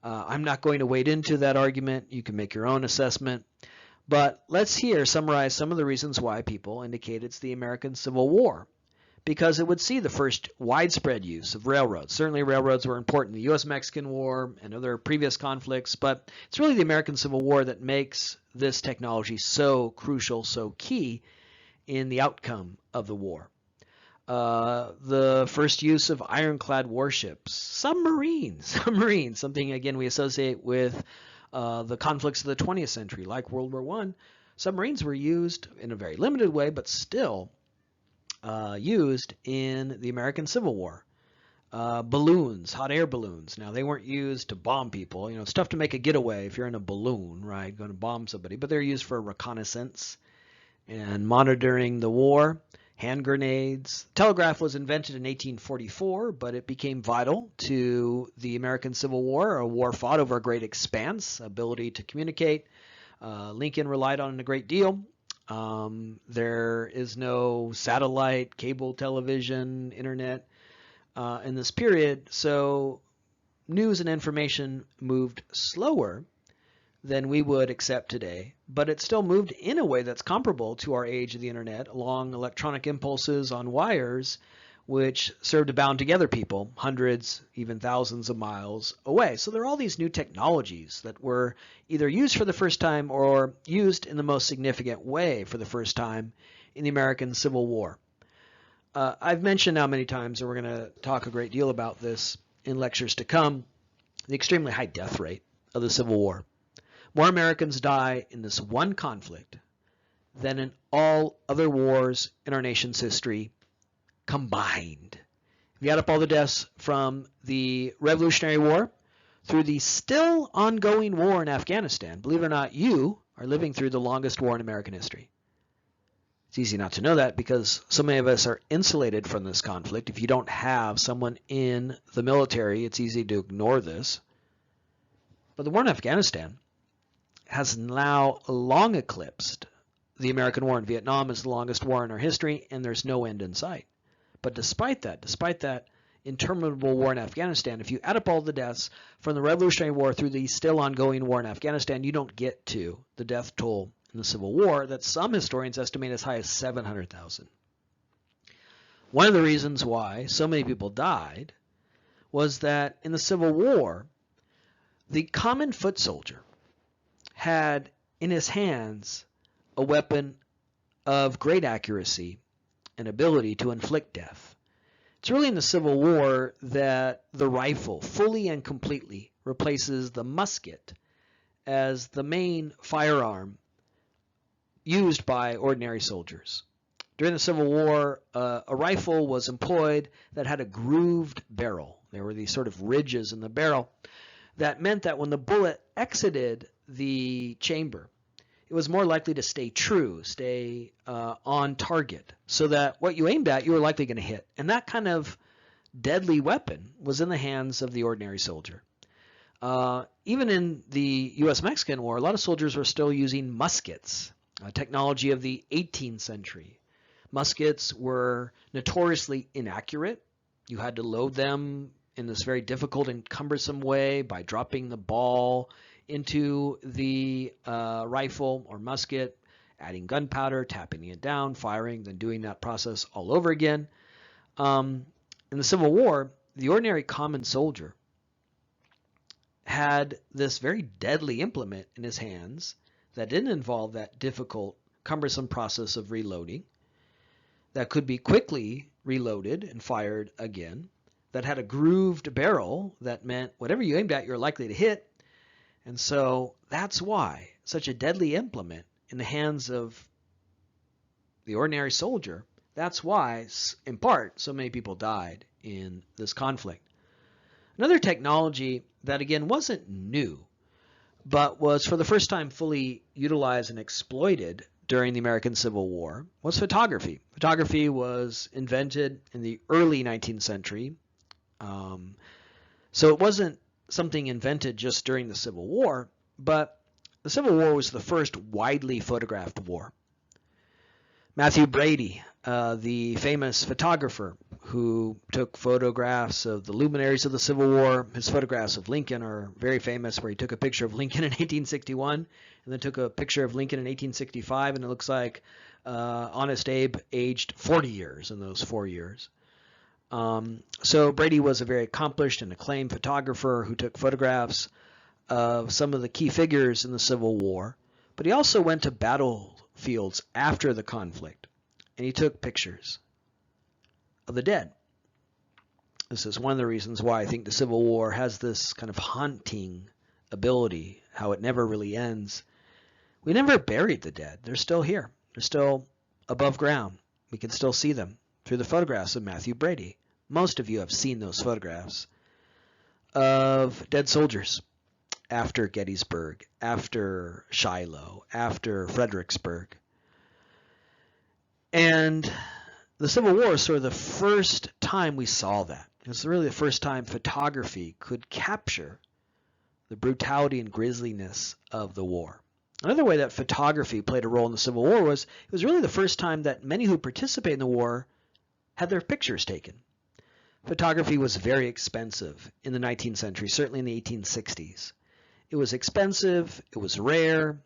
S1: I'm not going to wade into that argument. You can make your own assessment. But let's here summarize some of the reasons why people indicate it's the American Civil War. Because it would see the first widespread use of railroads. Certainly railroads were important in the U.S.-Mexican War and other previous conflicts, but it's really the American Civil War that makes this technology so crucial, so key in the outcome of the war. The first use of ironclad warships, submarines, something again we associate with the conflicts of the 20th century, like World War I. Submarines were used in a very limited way, but still used in the American Civil War. Balloons, hot air balloons. Now, they weren't used to bomb people. It's tough to make a getaway if you're in a balloon, right, going to bomb somebody. But they're used for reconnaissance and monitoring the war. Hand grenades. Telegraph was invented in 1844, but it became vital to the American Civil War, a war fought over a great expanse, ability to communicate. Lincoln relied on it a great deal. There is no satellite, cable television, internet in this period, so news and information moved slower than we would accept today, but it still moved in a way that's comparable to our age of the internet along electronic impulses on wires, which served to bound together people hundreds, even thousands of miles away. So there are all these new technologies that were either used for the first time or used in the most significant way for the first time in the American Civil War. I've mentioned now many times, and we're going to talk a great deal about this in lectures to come, the extremely high death rate of the Civil War. More Americans die in this one conflict than in all other wars in our nation's history combined. If you add up all the deaths from the Revolutionary War through the still ongoing war in Afghanistan, believe it or not, you are living through the longest war in American history. It's easy not to know that because so many of us are insulated from this conflict. If you don't have someone in the military, it's easy to ignore this. But the war in Afghanistan has now long eclipsed the American war in Vietnam as the longest war in our history, and there's no end in sight. But despite that interminable war in Afghanistan, if you add up all the deaths from the Revolutionary War through the still ongoing war in Afghanistan, you don't get to the death toll in the Civil War that some historians estimate as high as 700,000. One of the reasons why so many people died was that in the Civil War, the common foot soldier had in his hands a weapon of great accuracy and ability to inflict death. It's really in the Civil War that the rifle fully and completely replaces the musket as the main firearm used by ordinary soldiers. During the Civil War, a rifle was employed that had a grooved barrel. There were these sort of ridges in the barrel that meant that when the bullet exited the chamber, it was more likely to stay true, stay on target, so that what you aimed at, you were likely going to hit. And that kind of deadly weapon was in the hands of the ordinary soldier. Even in the U.S.-Mexican War, a lot of soldiers were still using muskets, technology of the 18th century. Muskets were notoriously inaccurate. You had to load them in this very difficult and cumbersome way by dropping the ball into the rifle or musket, adding gunpowder, tapping it down, firing, then doing that process all over again. in the Civil War, the ordinary common soldier had this very deadly implement in his hands that didn't involve that difficult, cumbersome process of reloading, that could be quickly reloaded and fired again, that had a grooved barrel that meant whatever you aimed at, you're likely to hit. And so that's why such a deadly implement in the hands of the ordinary soldier, that's why, in part, so many people died in this conflict. Another technology that, again, wasn't new, but was for the first time fully utilized and exploited during the American Civil War was photography. Photography was invented in the early 19th century. So it wasn't something invented just during the Civil War, but the Civil War was the first widely photographed war. Matthew Brady, the famous photographer who took photographs of the luminaries of the Civil War, his photographs of Lincoln are very famous, where he took a picture of Lincoln in 1861 and then took a picture of Lincoln in 1865, and it looks like Honest Abe aged 40 years in those 4 years. So Brady was a very accomplished and acclaimed photographer who took photographs of some of the key figures in the Civil War, but he also went to battlefields after the conflict, and he took pictures of the dead. This is one of the reasons why I think the Civil War has this kind of haunting ability, how it never really ends. We never buried the dead. They're still here. They're still above ground. We can still see them through the photographs of Matthew Brady. Most of you have seen those photographs of dead soldiers after Gettysburg, after Shiloh, after Fredericksburg. And the Civil War is sort of the first time we saw that. It's really the first time photography could capture the brutality and grisliness of the war. Another way that photography played a role in the Civil War was it was really the first time that many who participated in the war had their pictures taken. Photography was very expensive in the 19th century, certainly in the 1860s. It was expensive, it was rare,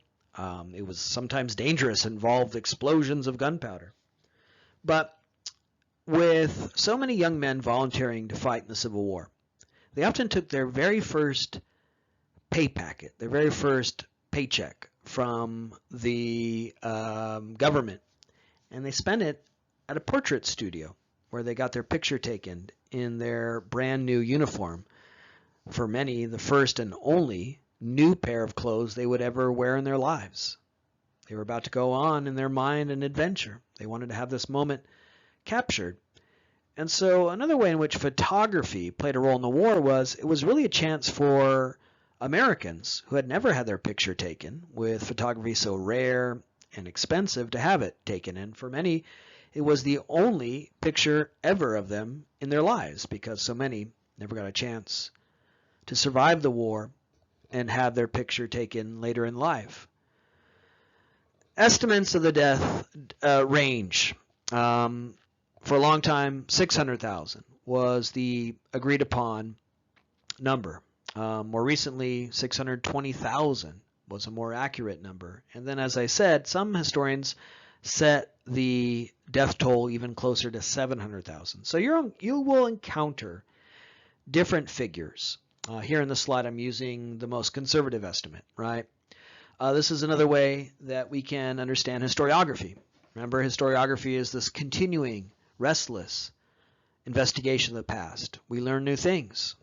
S1: it was sometimes dangerous, involved explosions of gunpowder. But with so many young men volunteering to fight in the Civil War, they often took their very first pay packet, their very first paycheck from the government, and they spent it at a portrait studio where they got their picture taken in their brand new uniform. For many, the first and only new pair of clothes they would ever wear in their lives. They were about to go on in their mind an adventure. They wanted to have this moment captured. And so another way in which photography played a role in the war was it was really a chance for Americans who had never had their picture taken, with photography so rare and expensive, to have it taken. And for many, it was the only picture ever of them in their lives, because so many never got a chance to survive the war and have their picture taken later in life. Estimates of the death range. For a long time, 600,000 was the agreed upon number. More recently, 620,000 was a more accurate number. And then, as I said, some historians set the death toll even closer to 700,000. So you will encounter different figures. Here in the slide, I'm using the most conservative estimate, right? This is another way that we can understand historiography. Remember, historiography is this continuing, restless investigation of the past. We learn new things.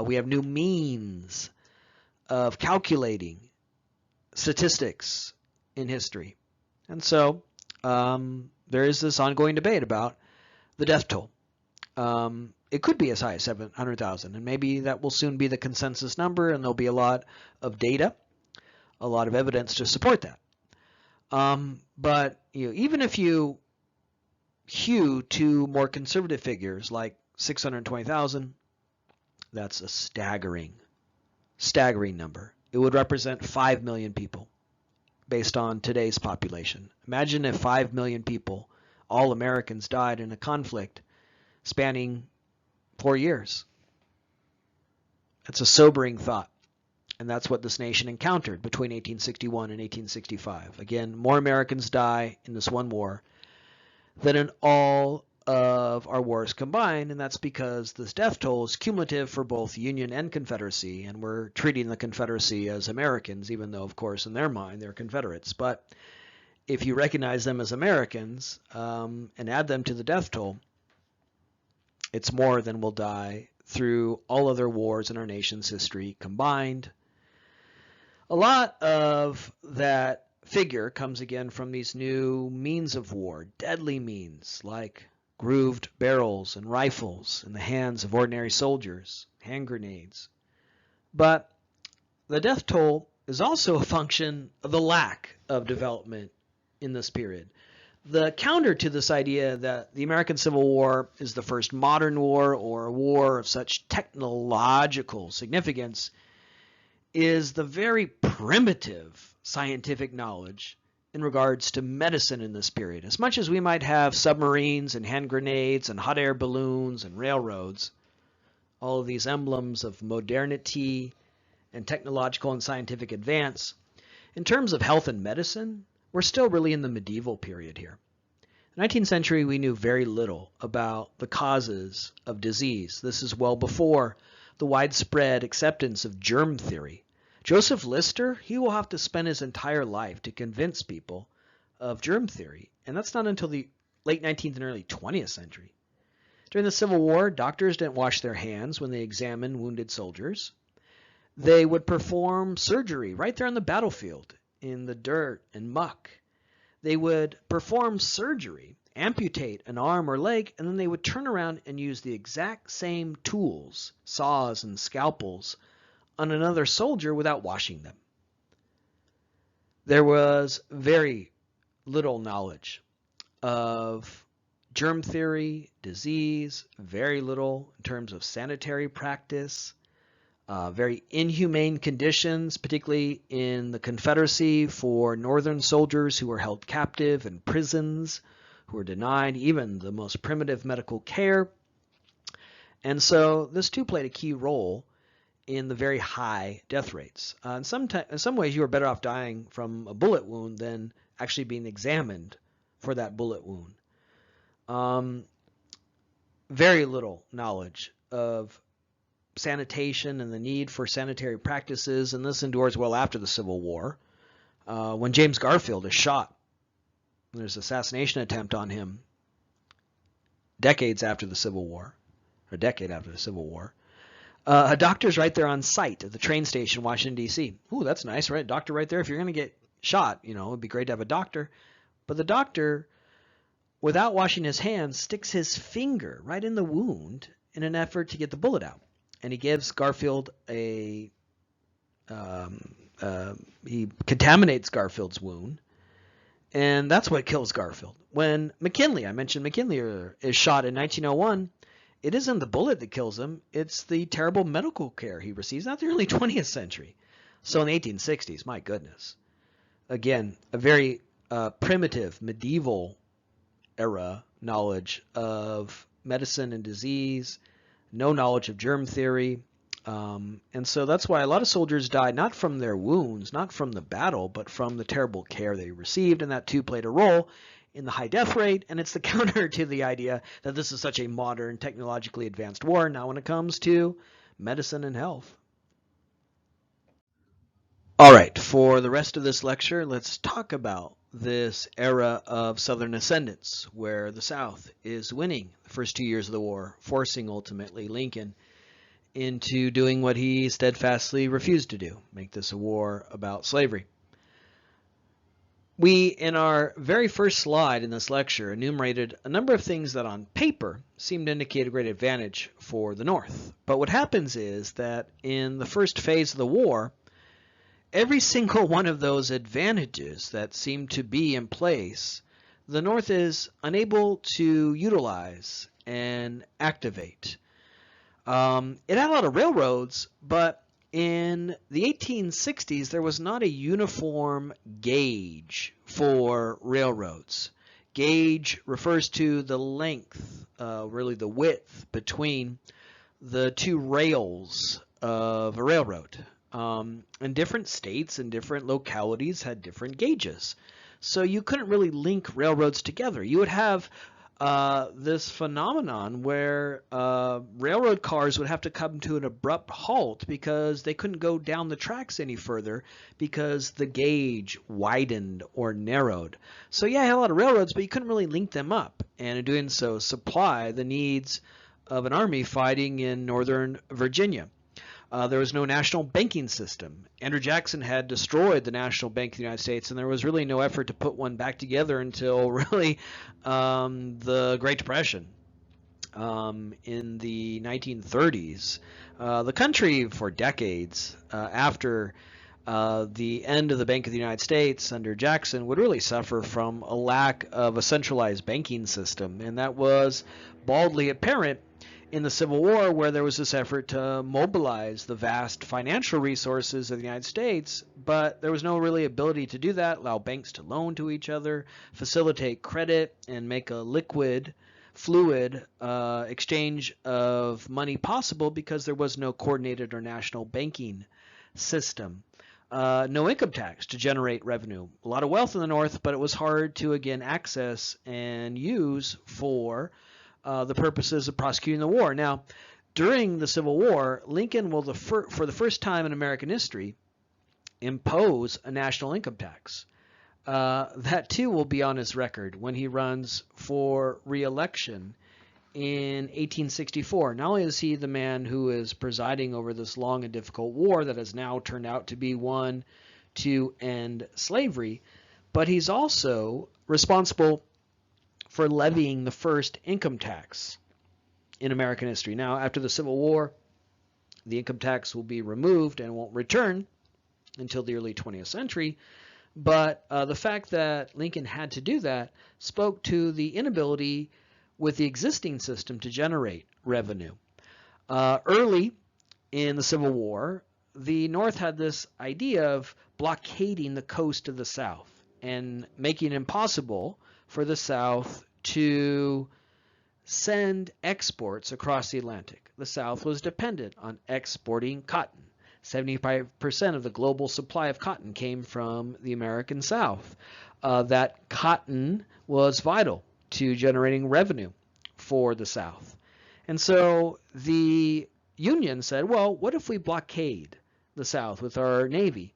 S1: We have new means of calculating statistics in history. And so there is this ongoing debate about the death toll. It could be as high as 700,000, and maybe that will soon be the consensus number, and there'll be a lot of data, a lot of evidence to support that. But even if you hew to more conservative figures like 620,000, that's a staggering number. It would represent 5 million people based on today's population. Imagine if 5 million people, all Americans, died in a conflict spanning 4 years. That's a sobering thought. And that's what this nation encountered between 1861 and 1865. Again, more Americans die in this one war than in all of our wars combined, and that's because this death toll is cumulative for both Union and Confederacy, and we're treating the Confederacy as Americans, even though, of course, in their mind, they're Confederates. But if you recognize them as Americans and add them to the death toll, it's more than will die through all other wars in our nation's history combined. A lot of that figure comes again from these new means of war, deadly means like grooved barrels and rifles in the hands of ordinary soldiers, hand grenades. But the death toll is also a function of the lack of development in this period. The counter to this idea that the American Civil War is the first modern war or a war of such technological significance is the very primitive scientific knowledge in regards to medicine in this period. As much as we might have submarines and hand grenades and hot air balloons and railroads, all of these emblems of modernity and technological and scientific advance, in terms of health and medicine, we're still really in the medieval period here. In the 19th century, we knew very little about the causes of disease. This is well before the widespread acceptance of germ theory. Joseph Lister, he will have to spend his entire life to convince people of germ theory, and that's not until the late 19th and early 20th century. During the Civil War, doctors didn't wash their hands when they examined wounded soldiers. They would perform surgery right there on the battlefield in the dirt and muck. They would perform surgery, amputate an arm or leg, and then they would turn around and use the exact same tools, saws and scalpels, on another soldier without washing them. There was very little knowledge of germ theory, disease, very little in terms of sanitary practice, very inhumane conditions, particularly in the Confederacy for Northern soldiers who were held captive in prisons, who were denied even the most primitive medical care. And so this too played a key role in the very high death rates. In some ways, you were better off dying from a bullet wound than actually being examined for that bullet wound. Very little knowledge of sanitation and the need for sanitary practices, and this endures well after the Civil War. When James Garfield is shot, there's an assassination attempt on him decades after the Civil War, or a decade after the Civil War. A doctor's right there on site at the train station, Washington, D.C. Ooh, that's nice, right? Doctor right there. If you're going to get shot, you know, it'd be great to have a doctor. But the doctor, without washing his hands, sticks his finger right in the wound in an effort to get the bullet out. And he gives Garfield he contaminates Garfield's wound, and that's what kills Garfield. When McKinley, I mentioned McKinley earlier, is shot in 1901, it isn't the bullet that kills him, it's the terrible medical care he receives, not the early 20th century. So in the 1860s, my goodness. Again, a very primitive, medieval era knowledge of medicine and disease, no knowledge of germ theory. And so that's why a lot of soldiers died not from their wounds, not from the battle, but from the terrible care they received, and that too played a role in the high death rate, and it's the counter to the idea that this is such a modern, technologically advanced war now when it comes to medicine and health. All right, for the rest of this lecture, let's talk about this era of Southern ascendance, where the South is winning the first 2 years of the war, forcing ultimately Lincoln into doing what he steadfastly refused to do, make this a war about slavery. We, in our very first slide in this lecture, enumerated a number of things that on paper seem to indicate a great advantage for the North. But what happens is that in the first phase of the war, every single one of those advantages that seem to be in place, the North is unable to utilize and activate. It had a lot of railroads, but in the 1860s, there was not a uniform gauge for railroads. Gauge refers to the length, really the width between the two rails of a railroad. And different states and different localities had different gauges. So you couldn't really link railroads together. You would have this phenomenon where railroad cars would have to come to an abrupt halt because they couldn't go down the tracks any further because the gauge widened or narrowed. So yeah, you had a lot of railroads, but you couldn't really link them up, and in doing so, supply the needs of an army fighting in northern Virginia. There was no national banking system. Andrew Jackson had destroyed the National Bank of the United States, and there was really no effort to put one back together until really the Great Depression in the 1930s. The country, for decades after the end of the Bank of the United States under Jackson, would really suffer from a lack of a centralized banking system, and that was baldly apparent in the Civil War, where there was this effort to mobilize the vast financial resources of the United States, but there was no really ability to do that, allow banks to loan to each other, facilitate credit, and make a liquid, fluid exchange of money possible because there was no coordinated or national banking system. No income tax to generate revenue. A lot of wealth in the North, but it was hard to, again, access and use for the purposes of prosecuting the war. Now, during the Civil War, Lincoln will, for the first time in American history, impose a national income tax. That too will be on his record when he runs for re-election in 1864. Not only is he the man who is presiding over this long and difficult war that has now turned out to be one to end slavery, but he's also responsible for levying the first income tax in American history. Now, after the Civil War, the income tax will be removed and won't return until the early 20th century. But the fact that Lincoln had to do that spoke to the inability with the existing system to generate revenue. Early in the Civil War, the North had this idea of blockading the coast of the South and making it impossible for the South to send exports across the Atlantic. The South was dependent on exporting cotton. 75% of the global supply of cotton came from the American South. That cotton was vital to generating revenue for the South. And so the Union said, well, what if we blockade the South with our Navy?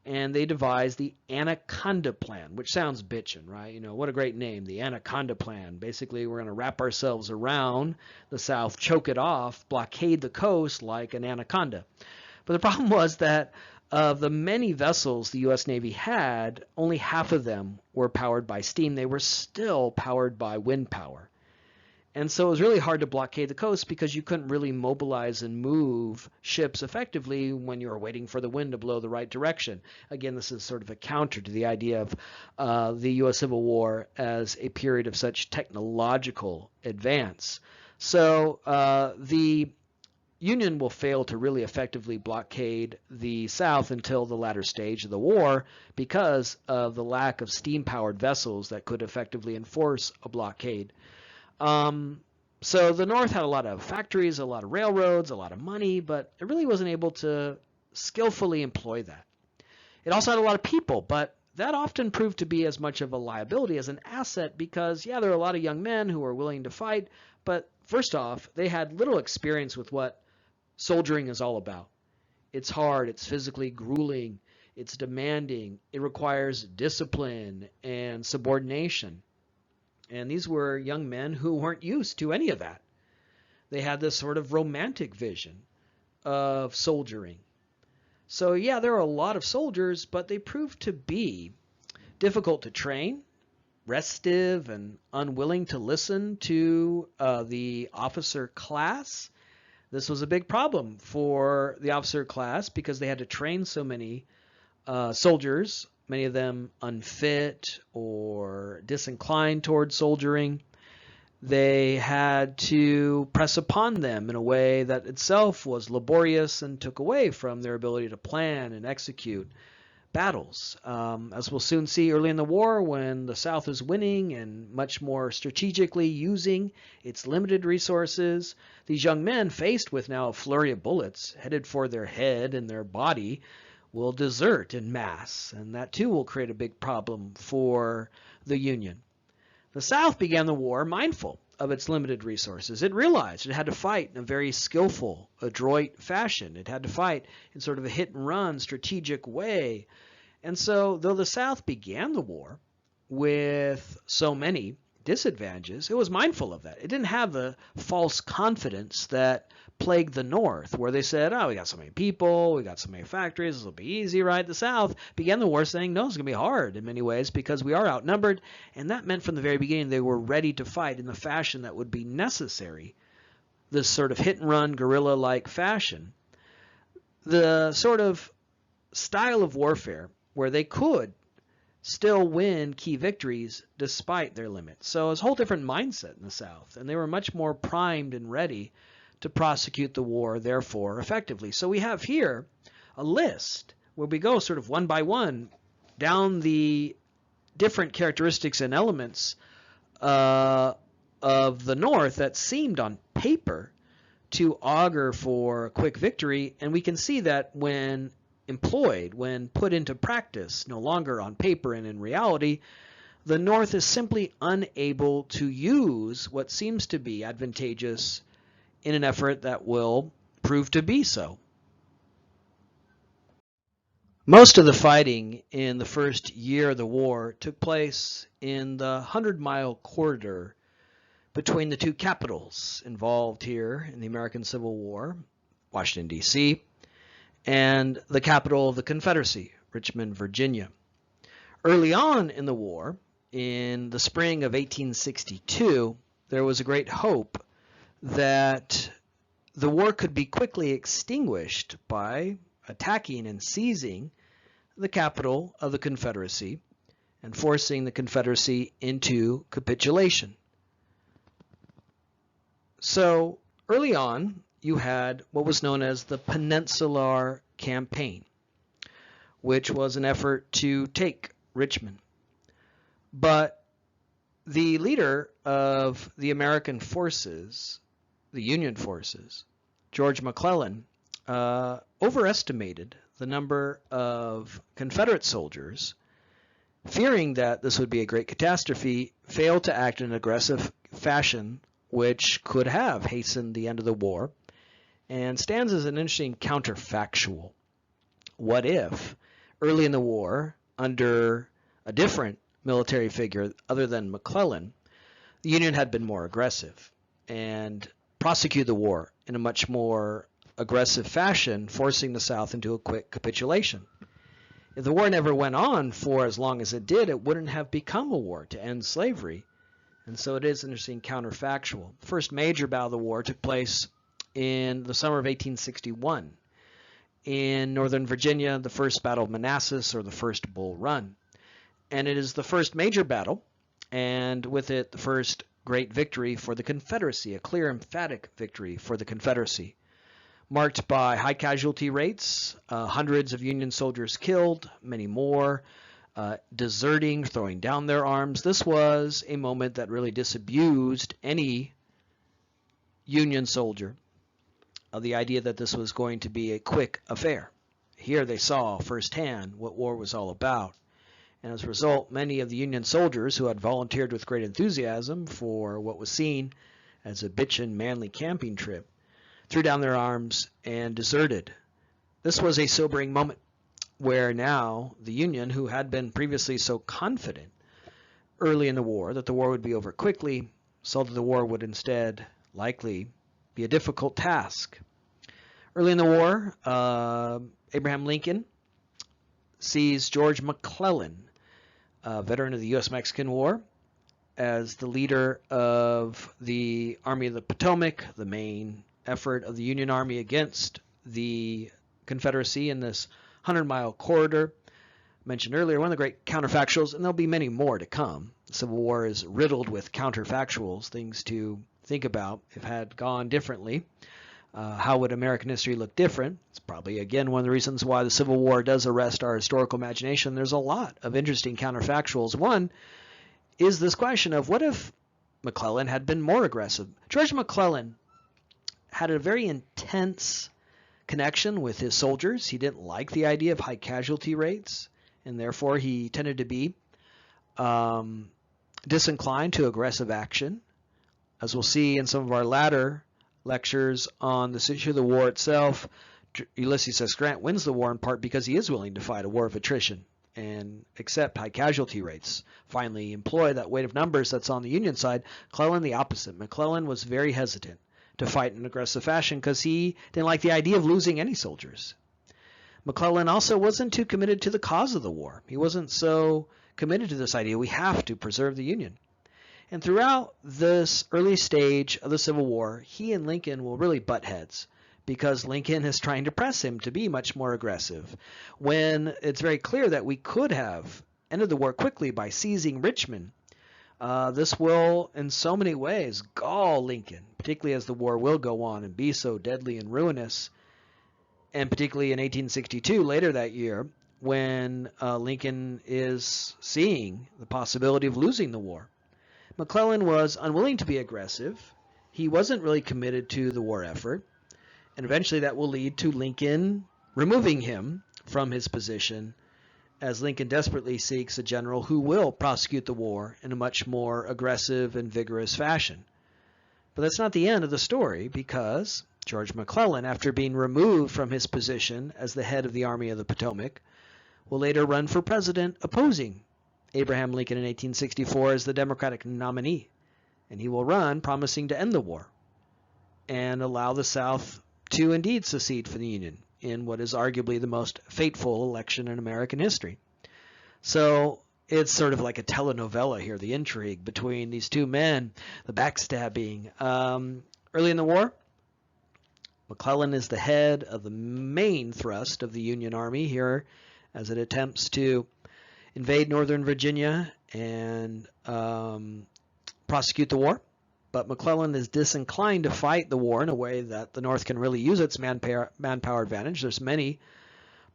S1: And they devised the Anaconda Plan, which sounds bitchin', right? You know, what a great name, the Anaconda Plan. Basically, we're going to wrap ourselves around the South, choke it off, blockade the coast like an anaconda. But the problem was that of the many vessels the U.S. Navy had, only half of them were powered by steam. They were still powered by wind power. And so it was really hard to blockade the coast because you couldn't really mobilize and move ships effectively when you were waiting for the wind to blow the right direction. Again, this is sort of a counter to the idea of the U.S. Civil War as a period of such technological advance. So the Union will fail to really effectively blockade the South until the latter stage of the war because of the lack of steam-powered vessels that could effectively enforce a blockade. So the North had a lot of factories, a lot of railroads, a lot of money, but it really wasn't able to skillfully employ that. It also had a lot of people, but that often proved to be as much of a liability as an asset because, yeah, there are a lot of young men who are willing to fight, but first off, they had little experience with what soldiering is all about. It's hard, it's physically grueling, it's demanding, it requires discipline and subordination. And these were young men who weren't used to any of that. They had this sort of romantic vision of soldiering. So yeah, there are a lot of soldiers, but they proved to be difficult to train, restive and unwilling to listen to the officer class. This was a big problem for the officer class because they had to train so many soldiers, many of them unfit or disinclined towards soldiering. They had to press upon them in a way that itself was laborious and took away from their ability to plan and execute battles. As we'll soon see early in the war, when the South is winning and much more strategically using its limited resources, these young men, faced with now a flurry of bullets headed for their head and their body, will desert in mass, and that too will create a big problem for the Union. The South began the war mindful of its limited resources. It realized it had to fight in a very skillful, adroit fashion. It had to fight in sort of a hit-and-run, strategic way. And so, though the South began the war with so many disadvantages, it was mindful of that. It didn't have the false confidence that plagued the North, where they said, oh, we got so many people, we got so many factories, this will be easy, right? The South began the war saying, no, it's going to be hard in many ways because we are outnumbered, and that meant from the very beginning they were ready to fight in the fashion that would be necessary, this sort of hit-and-run, guerrilla-like fashion. The sort of style of warfare where they could still win key victories despite their limits. So it's a whole different mindset in the South, and they were much more primed and ready to prosecute the war, therefore, effectively. So we have here a list where we go sort of one by one down the different characteristics and elements of the North that seemed on paper to augur for a quick victory, and we can see that when employed, when put into practice, no longer on paper and in reality, the North is simply unable to use what seems to be advantageous in an effort that will prove to be so. Most of the fighting in the first year of the war took place in the 100-mile corridor between the two capitals involved here in the American Civil War, Washington, D.C., and the capital of the Confederacy, Richmond, Virginia. Early on in the war, in the spring of 1862, there was a great hope that the war could be quickly extinguished by attacking and seizing the capital of the Confederacy and forcing the Confederacy into capitulation. So early on, you had what was known as the Peninsular Campaign, which was an effort to take Richmond. But the leader of the American forces, the Union forces, George McClellan, overestimated the number of Confederate soldiers, fearing that this would be a great catastrophe, failed to act in an aggressive fashion which could have hastened the end of the war, and stands as an interesting counterfactual. What if, early in the war, under a different military figure other than McClellan, the Union had been more aggressive and prosecuted the war in a much more aggressive fashion, forcing the South into a quick capitulation? If the war never went on for as long as it did, it wouldn't have become a war to end slavery. And so it is an interesting counterfactual. The first major battle of the war took place in the summer of 1861 in Northern Virginia, the first Battle of Manassas, or the first Bull Run. And it is the first major battle, and with it the first great victory for the Confederacy, a clear, emphatic victory for the Confederacy, marked by high casualty rates, hundreds of Union soldiers killed, many more deserting, throwing down their arms. This was a moment that really disabused any Union soldier of the idea that this was going to be a quick affair. Here they saw firsthand what war was all about. And as a result, many of the Union soldiers who had volunteered with great enthusiasm for what was seen as a bitchin' manly camping trip threw down their arms and deserted. This was a sobering moment where now the Union, who had been previously so confident early in the war that the war would be over quickly, saw that the war would instead likely be a difficult task. Early in the war, Abraham Lincoln sees George McClellan, a veteran of the U.S.-Mexican War, as the leader of the Army of the Potomac, the main effort of the Union Army against the Confederacy in this 100-mile corridor. Mentioned earlier, one of the great counterfactuals, and there'll be many more to come. The Civil War is riddled with counterfactuals, things to think about. If it had gone differently, how would American history look different? It's probably, again, one of the reasons why the Civil War does arrest our historical imagination. There's a lot of interesting counterfactuals. One is this question of what if McClellan had been more aggressive? George McClellan had a very intense connection with his soldiers. He didn't like the idea of high casualty rates, and therefore he tended to be disinclined to aggressive action. As we'll see in some of our latter lectures on this issue of the war itself, Ulysses S. Grant wins the war in part because he is willing to fight a war of attrition and accept high casualty rates, finally employ that weight of numbers that's on the Union side. McClellan the opposite. McClellan was very hesitant to fight in an aggressive fashion because he didn't like the idea of losing any soldiers. McClellan also wasn't too committed to the cause of the war. He wasn't so committed to this idea, we have to preserve the Union. And throughout this early stage of the Civil War, he and Lincoln will really butt heads because Lincoln is trying to press him to be much more aggressive, when it's very clear that we could have ended the war quickly by seizing Richmond. This will, in so many ways, gall Lincoln, particularly as the war will go on and be so deadly and ruinous, and particularly in 1862, later that year, when Lincoln is seeing the possibility of losing the war. McClellan was unwilling to be aggressive. He wasn't really committed to the war effort. And eventually that will lead to Lincoln removing him from his position, as Lincoln desperately seeks a general who will prosecute the war in a much more aggressive and vigorous fashion. But that's not the end of the story, because George McClellan, after being removed from his position as the head of the Army of the Potomac, will later run for president opposing Abraham Lincoln in 1864 as the Democratic nominee. And he will run promising to end the war and allow the South to indeed secede from the Union in what is arguably the most fateful election in American history. So it's sort of like a telenovela here, the intrigue between these two men, the backstabbing. Early in the war, McClellan is the head of the main thrust of the Union Army here as it attempts to invade Northern Virginia and prosecute the war. But McClellan is disinclined to fight the war in a way that the North can really use its manpower advantage. There's many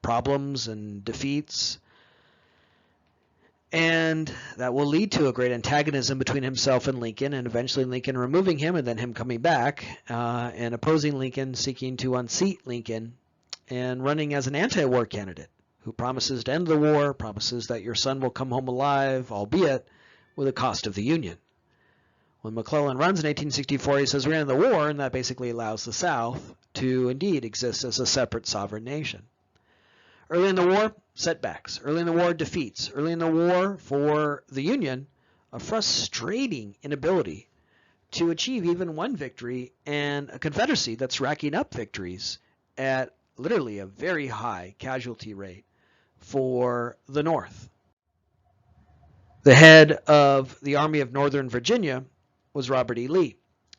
S1: problems and defeats, and that will lead to a great antagonism between himself and Lincoln, and eventually Lincoln removing him and then him coming back and opposing Lincoln, seeking to unseat Lincoln and running as an anti-war candidate who promises to end the war, promises that your son will come home alive, albeit with the cost of the Union. When McClellan runs in 1864, he says we're in the war, and that basically allows the South to indeed exist as a separate sovereign nation. Early in the war, setbacks. Early in the war, defeats. Early in the war, for the Union, a frustrating inability to achieve even one victory, and a Confederacy that's racking up victories at literally a very high casualty rate for the North. The head of the Army of Northern Virginia was Robert E. Lee.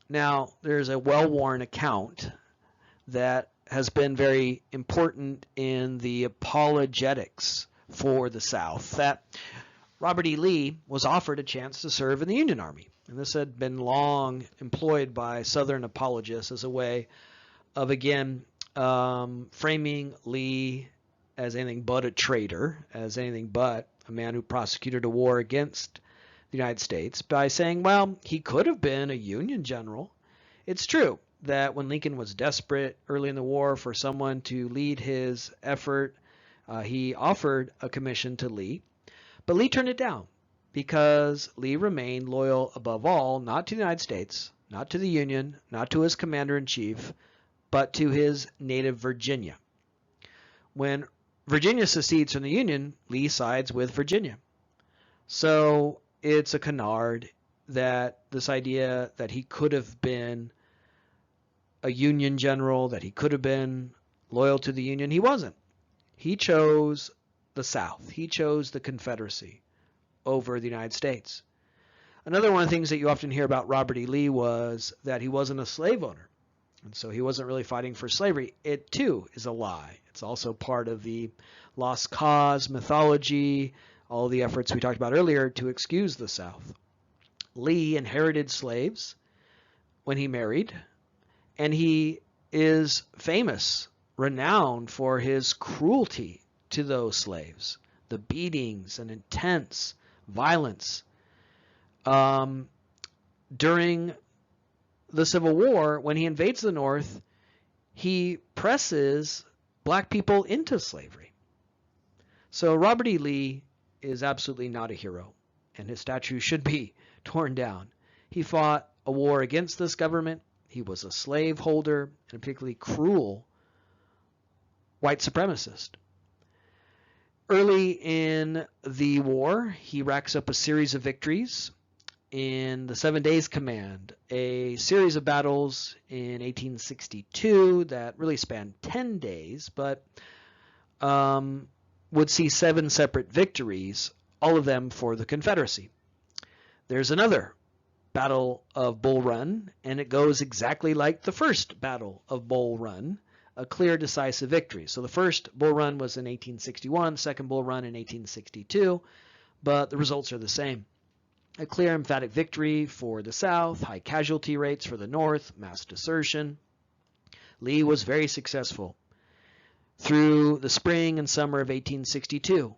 S1: Now, there's a well-worn account that has been very important in the apologetics for the South, that Robert E. Lee was offered a chance to serve in the Union Army. And this had been long employed by Southern apologists as a way of, again, framing Lee as anything but a traitor, as anything but a man who prosecuted a war against the United States, by saying, well, he could have been a Union general. It's true that when Lincoln was desperate early in the war for someone to lead his effort, he offered a commission to Lee, but Lee turned it down because Lee remained loyal above all, not to the United States, not to the Union, not to his commander-in-chief, but to his native Virginia. When Virginia secedes from the Union, Lee sides with Virginia. So it's a canard that this idea that he could have been a Union general, that he could have been loyal to the Union, he wasn't. He chose the South. He chose the Confederacy over the United States. Another one of the things that you often hear about Robert E. Lee was that he wasn't a slave owner. And so he wasn't really fighting for slavery. It, too, is a lie. It's also part of the lost cause mythology, all the efforts we talked about earlier to excuse the South. Lee inherited slaves when he married, and he is famous, renowned for his cruelty to those slaves, the beatings and intense violence. During the Civil War, when he invades the North, he presses black people into slavery. So Robert E. Lee is absolutely not a hero. and his statue should be torn down. He fought a war against this government. He was a slaveholder and a particularly cruel white supremacist. Early in the war, he racks up a series of victories in the 7 Days Command, a series of battles in 1862 that really spanned 10 days, but would see 7 separate victories, all of them for the Confederacy. There's another Battle of Bull Run, and it goes exactly like the first Battle of Bull Run, a clear, decisive victory. So the first Bull Run was in 1861, second Bull Run in 1862, but the results are the same. A clear, emphatic victory for the South, high casualty rates for the North, mass desertion. Lee was very successful through the spring and summer of 1862.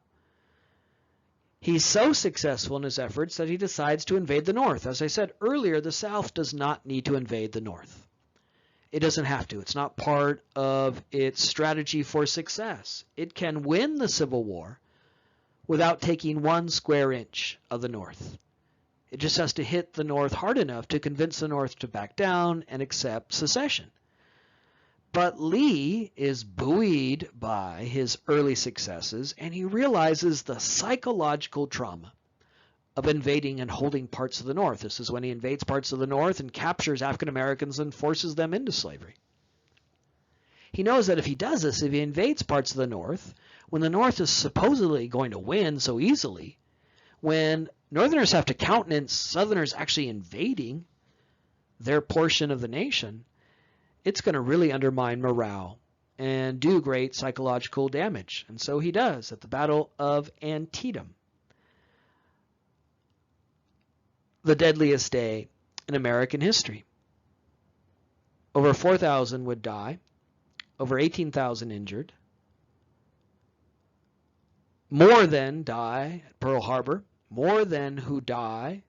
S1: He's so successful in his efforts that he decides to invade the North. As I said earlier, the South does not need to invade the North. It doesn't have to. It's not part of its strategy for success. It can win the Civil War without taking 1 square inch of the North. It just has to hit the North hard enough to convince the North to back down and accept secession. But Lee is buoyed by his early successes, and he realizes the psychological trauma of invading and holding parts of the North. This is when he invades parts of the North and captures African Americans and forces them into slavery. He knows that if he does this, if he invades parts of the North, when the North is supposedly going to win so easily, when Northerners have to countenance Southerners actually invading their portion of the nation, it's going to really undermine morale and do great psychological damage. And so he does at the Battle of Antietam, the deadliest day in American history. Over 4,000 would die, over 18,000 injured, more than die at Pearl Harbor, more than who die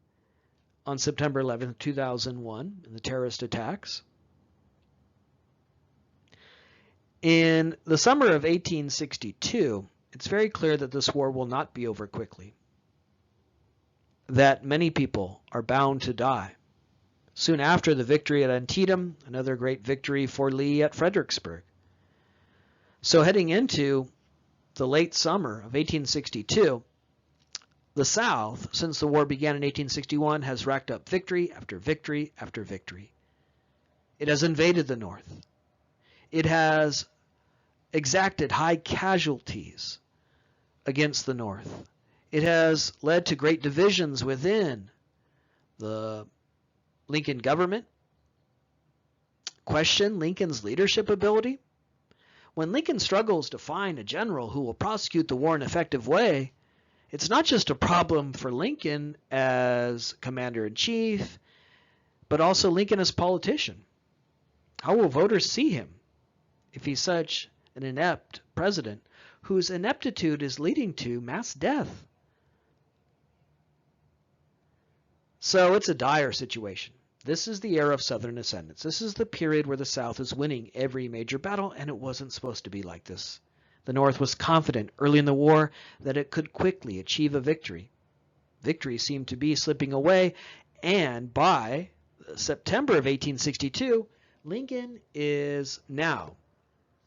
S1: on September 11th, 2001 in the terrorist attacks. In the summer of 1862, it's very clear that this war will not be over quickly, that many people are bound to die. Soon after the victory at Antietam, another great victory for Lee at Fredericksburg. So heading into the late summer of 1862, the South, since the war began in 1861, has racked up victory after victory after victory. It has invaded the North. It has exacted high casualties against the North. It has led to great divisions within the Lincoln government. Question Lincoln's leadership ability. When Lincoln struggles to find a general who will prosecute the war in an effective way, it's not just a problem for Lincoln as commander-in-chief, but also Lincoln as politician. How will voters see him if he's such an inept president whose ineptitude is leading to mass death? So it's a dire situation. This is the era of Southern ascendance. This is the period where the South is winning every major battle, and it wasn't supposed to be like this. The North was confident early in the war that it could quickly achieve a victory. Victory seemed to be slipping away, and by September of 1862, Lincoln is now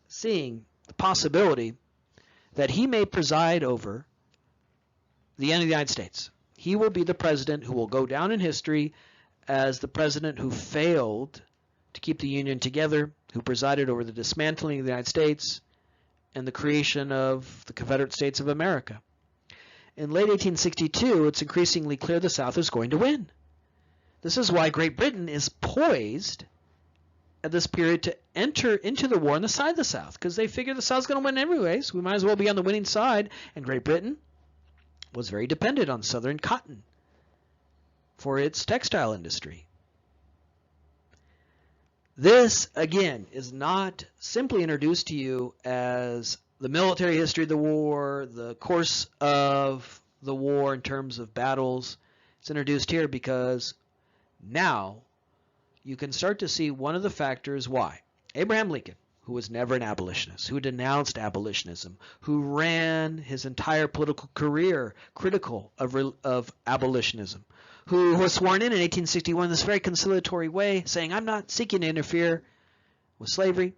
S1: seeing the possibility that he may preside over the end of the United States. He will be the president who will go down in history as the president who failed to keep the Union together, who presided over the dismantling of the United States and the creation of the Confederate States of America. In late 1862, it's increasingly clear the South is going to win. This is why Great Britain is poised at this period to enter into the war on the side of the South, because they figure the South's going to win anyways. We might as well be on the winning side. And Great Britain was very dependent on Southern cotton for its textile industry. This, again, is not simply introduced to you as the military history of the war, the course of the war in terms of battles. It's introduced here because now you can start to see one of the factors why Abraham Lincoln, who was never an abolitionist, who denounced abolitionism, who ran his entire political career critical of abolitionism, who was sworn in 1861 in this very conciliatory way, saying, I'm not seeking to interfere with slavery,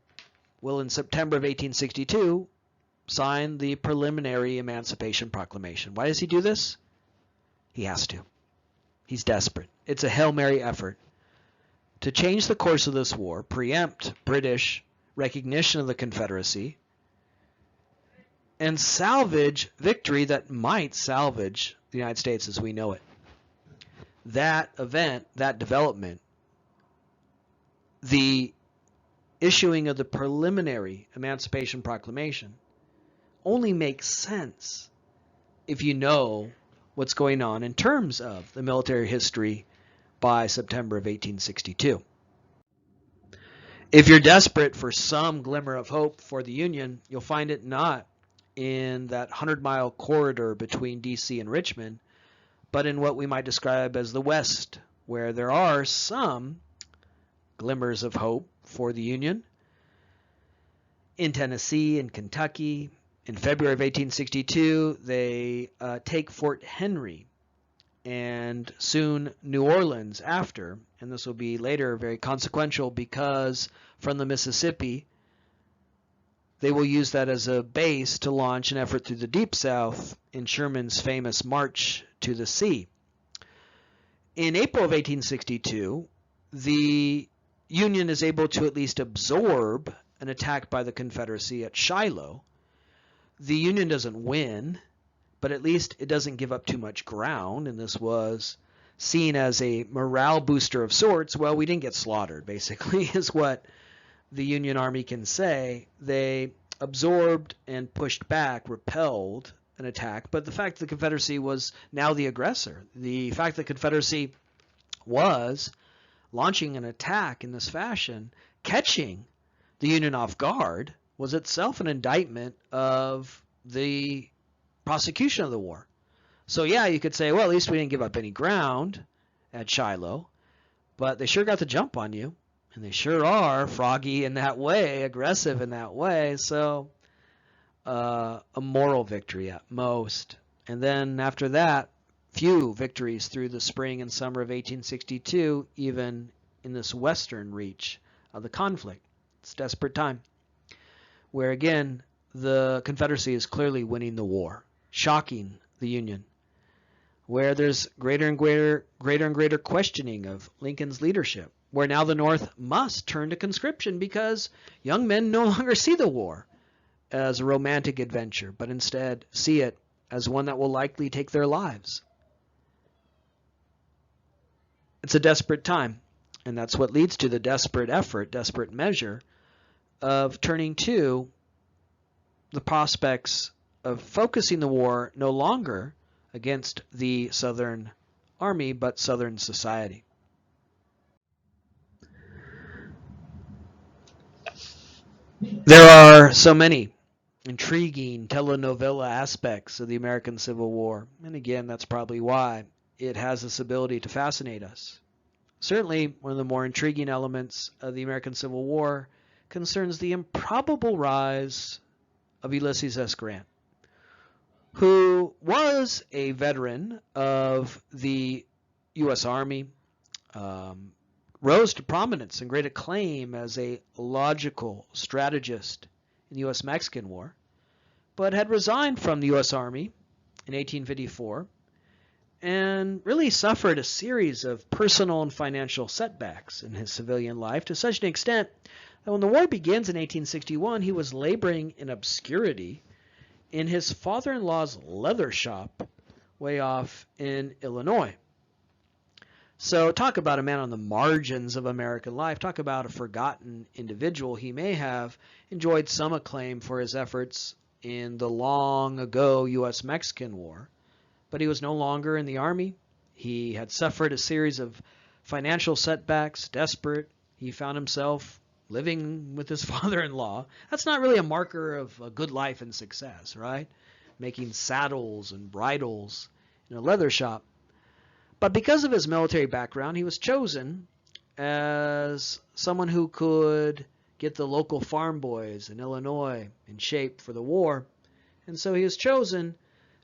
S1: will in September of 1862 sign the preliminary Emancipation Proclamation. Why does he do this? He has to. He's desperate. It's a Hail Mary effort to change the course of this war, preempt British recognition of the Confederacy, and salvage victory that might salvage the United States as we know it. That event, that development, the issuing of the preliminary Emancipation Proclamation, only makes sense if you know what's going on in terms of the military history by September of 1862. If you're desperate for some glimmer of hope for the Union, you'll find it not in that 100-mile corridor between D.C. and Richmond, but in what we might describe as the West, where there are some glimmers of hope for the Union. In Tennessee and Kentucky, in February of 1862, they take Fort Henry and soon New Orleans after, and this will be later very consequential because from the Mississippi, they will use that as a base to launch an effort through the Deep South in Sherman's famous March to the Sea. In April of 1862, the Union is able to at least absorb an attack by the Confederacy at Shiloh. The Union doesn't win, but at least it doesn't give up too much ground, and this was seen as a morale booster of sorts. Well, we didn't get slaughtered, basically, is what the Union Army can say. They absorbed and pushed back, repelled an attack, but the fact that the Confederacy was now the aggressor, the fact that the Confederacy was launching an attack in this fashion, catching the Union off guard, was itself an indictment of the prosecution of the war. So yeah, you could say, well, at least we didn't give up any ground at Shiloh, but they sure got the jump on you, and they sure are froggy in that way, aggressive in that way, so a moral victory at most. And then after that, few victories through the spring and summer of 1862, even in this western reach of the conflict. It's a desperate time, where again, the Confederacy is clearly winning the war, shocking the Union, where there's greater and greater questioning of Lincoln's leadership, where now the North must turn to conscription because young men no longer see the war as a romantic adventure, but instead see it as one that will likely take their lives. It's a desperate time, and that's what leads to the desperate effort, desperate measure of turning to the prospects of focusing the war no longer against the Southern Army, but Southern society. There are so many intriguing telenovela aspects of the American Civil War, and again, that's probably why it has this ability to fascinate us. Certainly, one of the more intriguing elements of the American Civil War concerns the improbable rise of Ulysses S. Grant, who was a veteran of the U.S. Army, rose to prominence and great acclaim as a logical strategist in the U.S.-Mexican War, but had resigned from the U.S. Army in 1854 and really suffered a series of personal and financial setbacks in his civilian life to such an extent that when the war begins in 1861, he was laboring in obscurity in his father-in-law's leather shop way off in Illinois. So talk about a man on the margins of American life. Talk about a forgotten individual. He may have enjoyed some acclaim for his efforts in the long ago U.S.-Mexican War, but he was no longer in the Army. He had suffered a series of financial setbacks, desperate. He found himself living with his father-in-law. That's not really a marker of a good life and success, right? Making saddles and bridles in a leather shop. But because of his military background, he was chosen as someone who could get the local farm boys in Illinois in shape for the war, and so he was chosen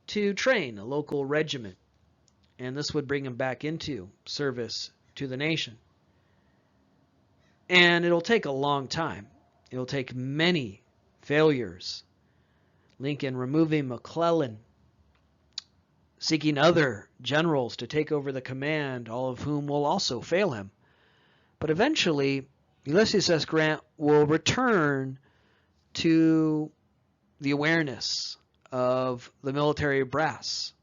S1: to train a local regiment, and this would bring him back into service to the nation. And it'll take a long time. It'll take many failures. Lincoln removing McClellan, seeking other generals to take over the command, all of whom will also fail him. But eventually, Ulysses S. Grant will return to the awareness of the military brass.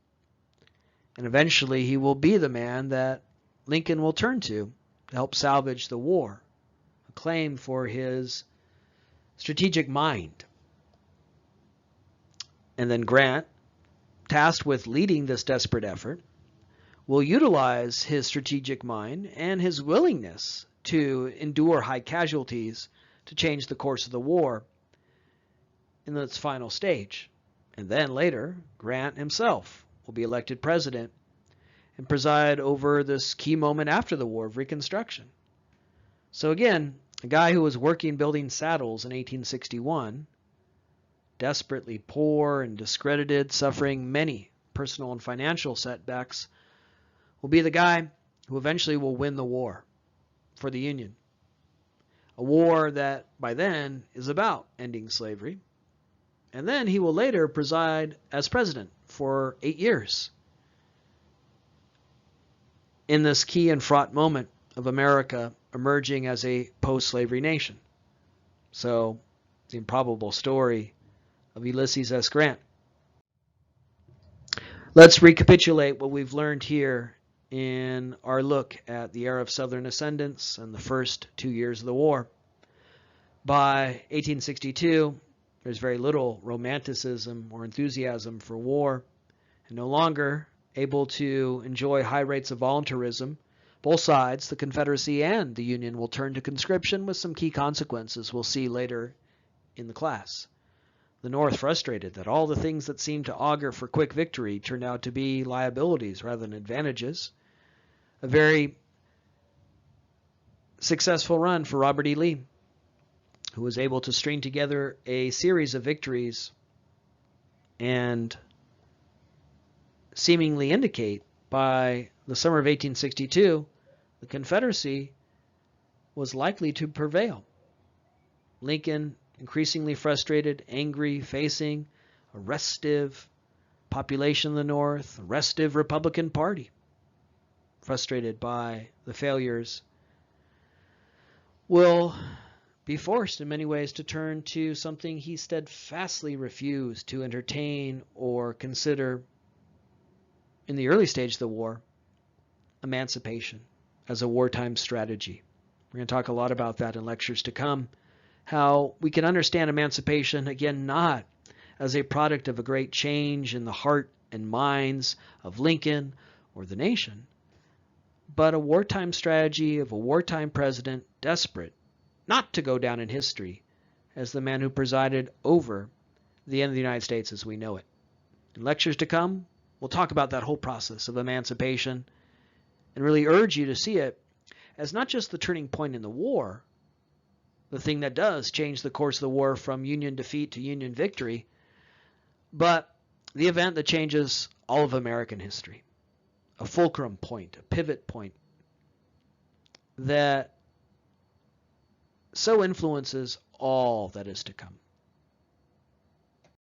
S1: And eventually, he will be the man that Lincoln will turn to help salvage the war, acclaimed for his strategic mind. And then Grant, tasked with leading this desperate effort, will utilize his strategic mind and his willingness to endure high casualties to change the course of the war in its final stage. And then later, Grant himself will be elected president and preside over this key moment after the War of Reconstruction. So again, a guy who was working building saddles in 1861, desperately poor and discredited, suffering many personal and financial setbacks, will be the guy who eventually will win the war for the Union. A war that by then is about ending slavery. And then he will later preside as president for 8 years in this key and fraught moment of America emerging as a post-slavery nation. So, the improbable story of Ulysses S. Grant. Let's recapitulate what we've learned here in our look at the era of Southern ascendance and the first 2 years of the war. By 1862, there's very little romanticism or enthusiasm for war, and no longer able to enjoy high rates of voluntarism. Both sides, the Confederacy and the Union, will turn to conscription with some key consequences we'll see later in the class. The North, frustrated that all the things that seemed to augur for quick victory turned out to be liabilities rather than advantages. A very successful run for Robert E. Lee, who was able to string together a series of victories and seemingly indicate by the summer of 1862 the Confederacy was likely to prevail. Lincoln, increasingly frustrated, angry, facing a restive population in the North, a restive Republican Party, frustrated by the failures, will be forced in many ways to turn to something he steadfastly refused to entertain or consider in the early stage of the war: emancipation as a wartime strategy. We're going to talk a lot about that in lectures to come, how we can understand emancipation, again, not as a product of a great change in the heart and minds of Lincoln or the nation, but a wartime strategy of a wartime president desperate not to go down in history as the man who presided over the end of the United States as we know it. In lectures to come, we'll talk about that whole process of emancipation and really urge you to see it as not just the turning point in the war, the thing that does change the course of the war from Union defeat to Union victory, but the event that changes all of American history. A fulcrum point, a pivot point that so influences all that is to come.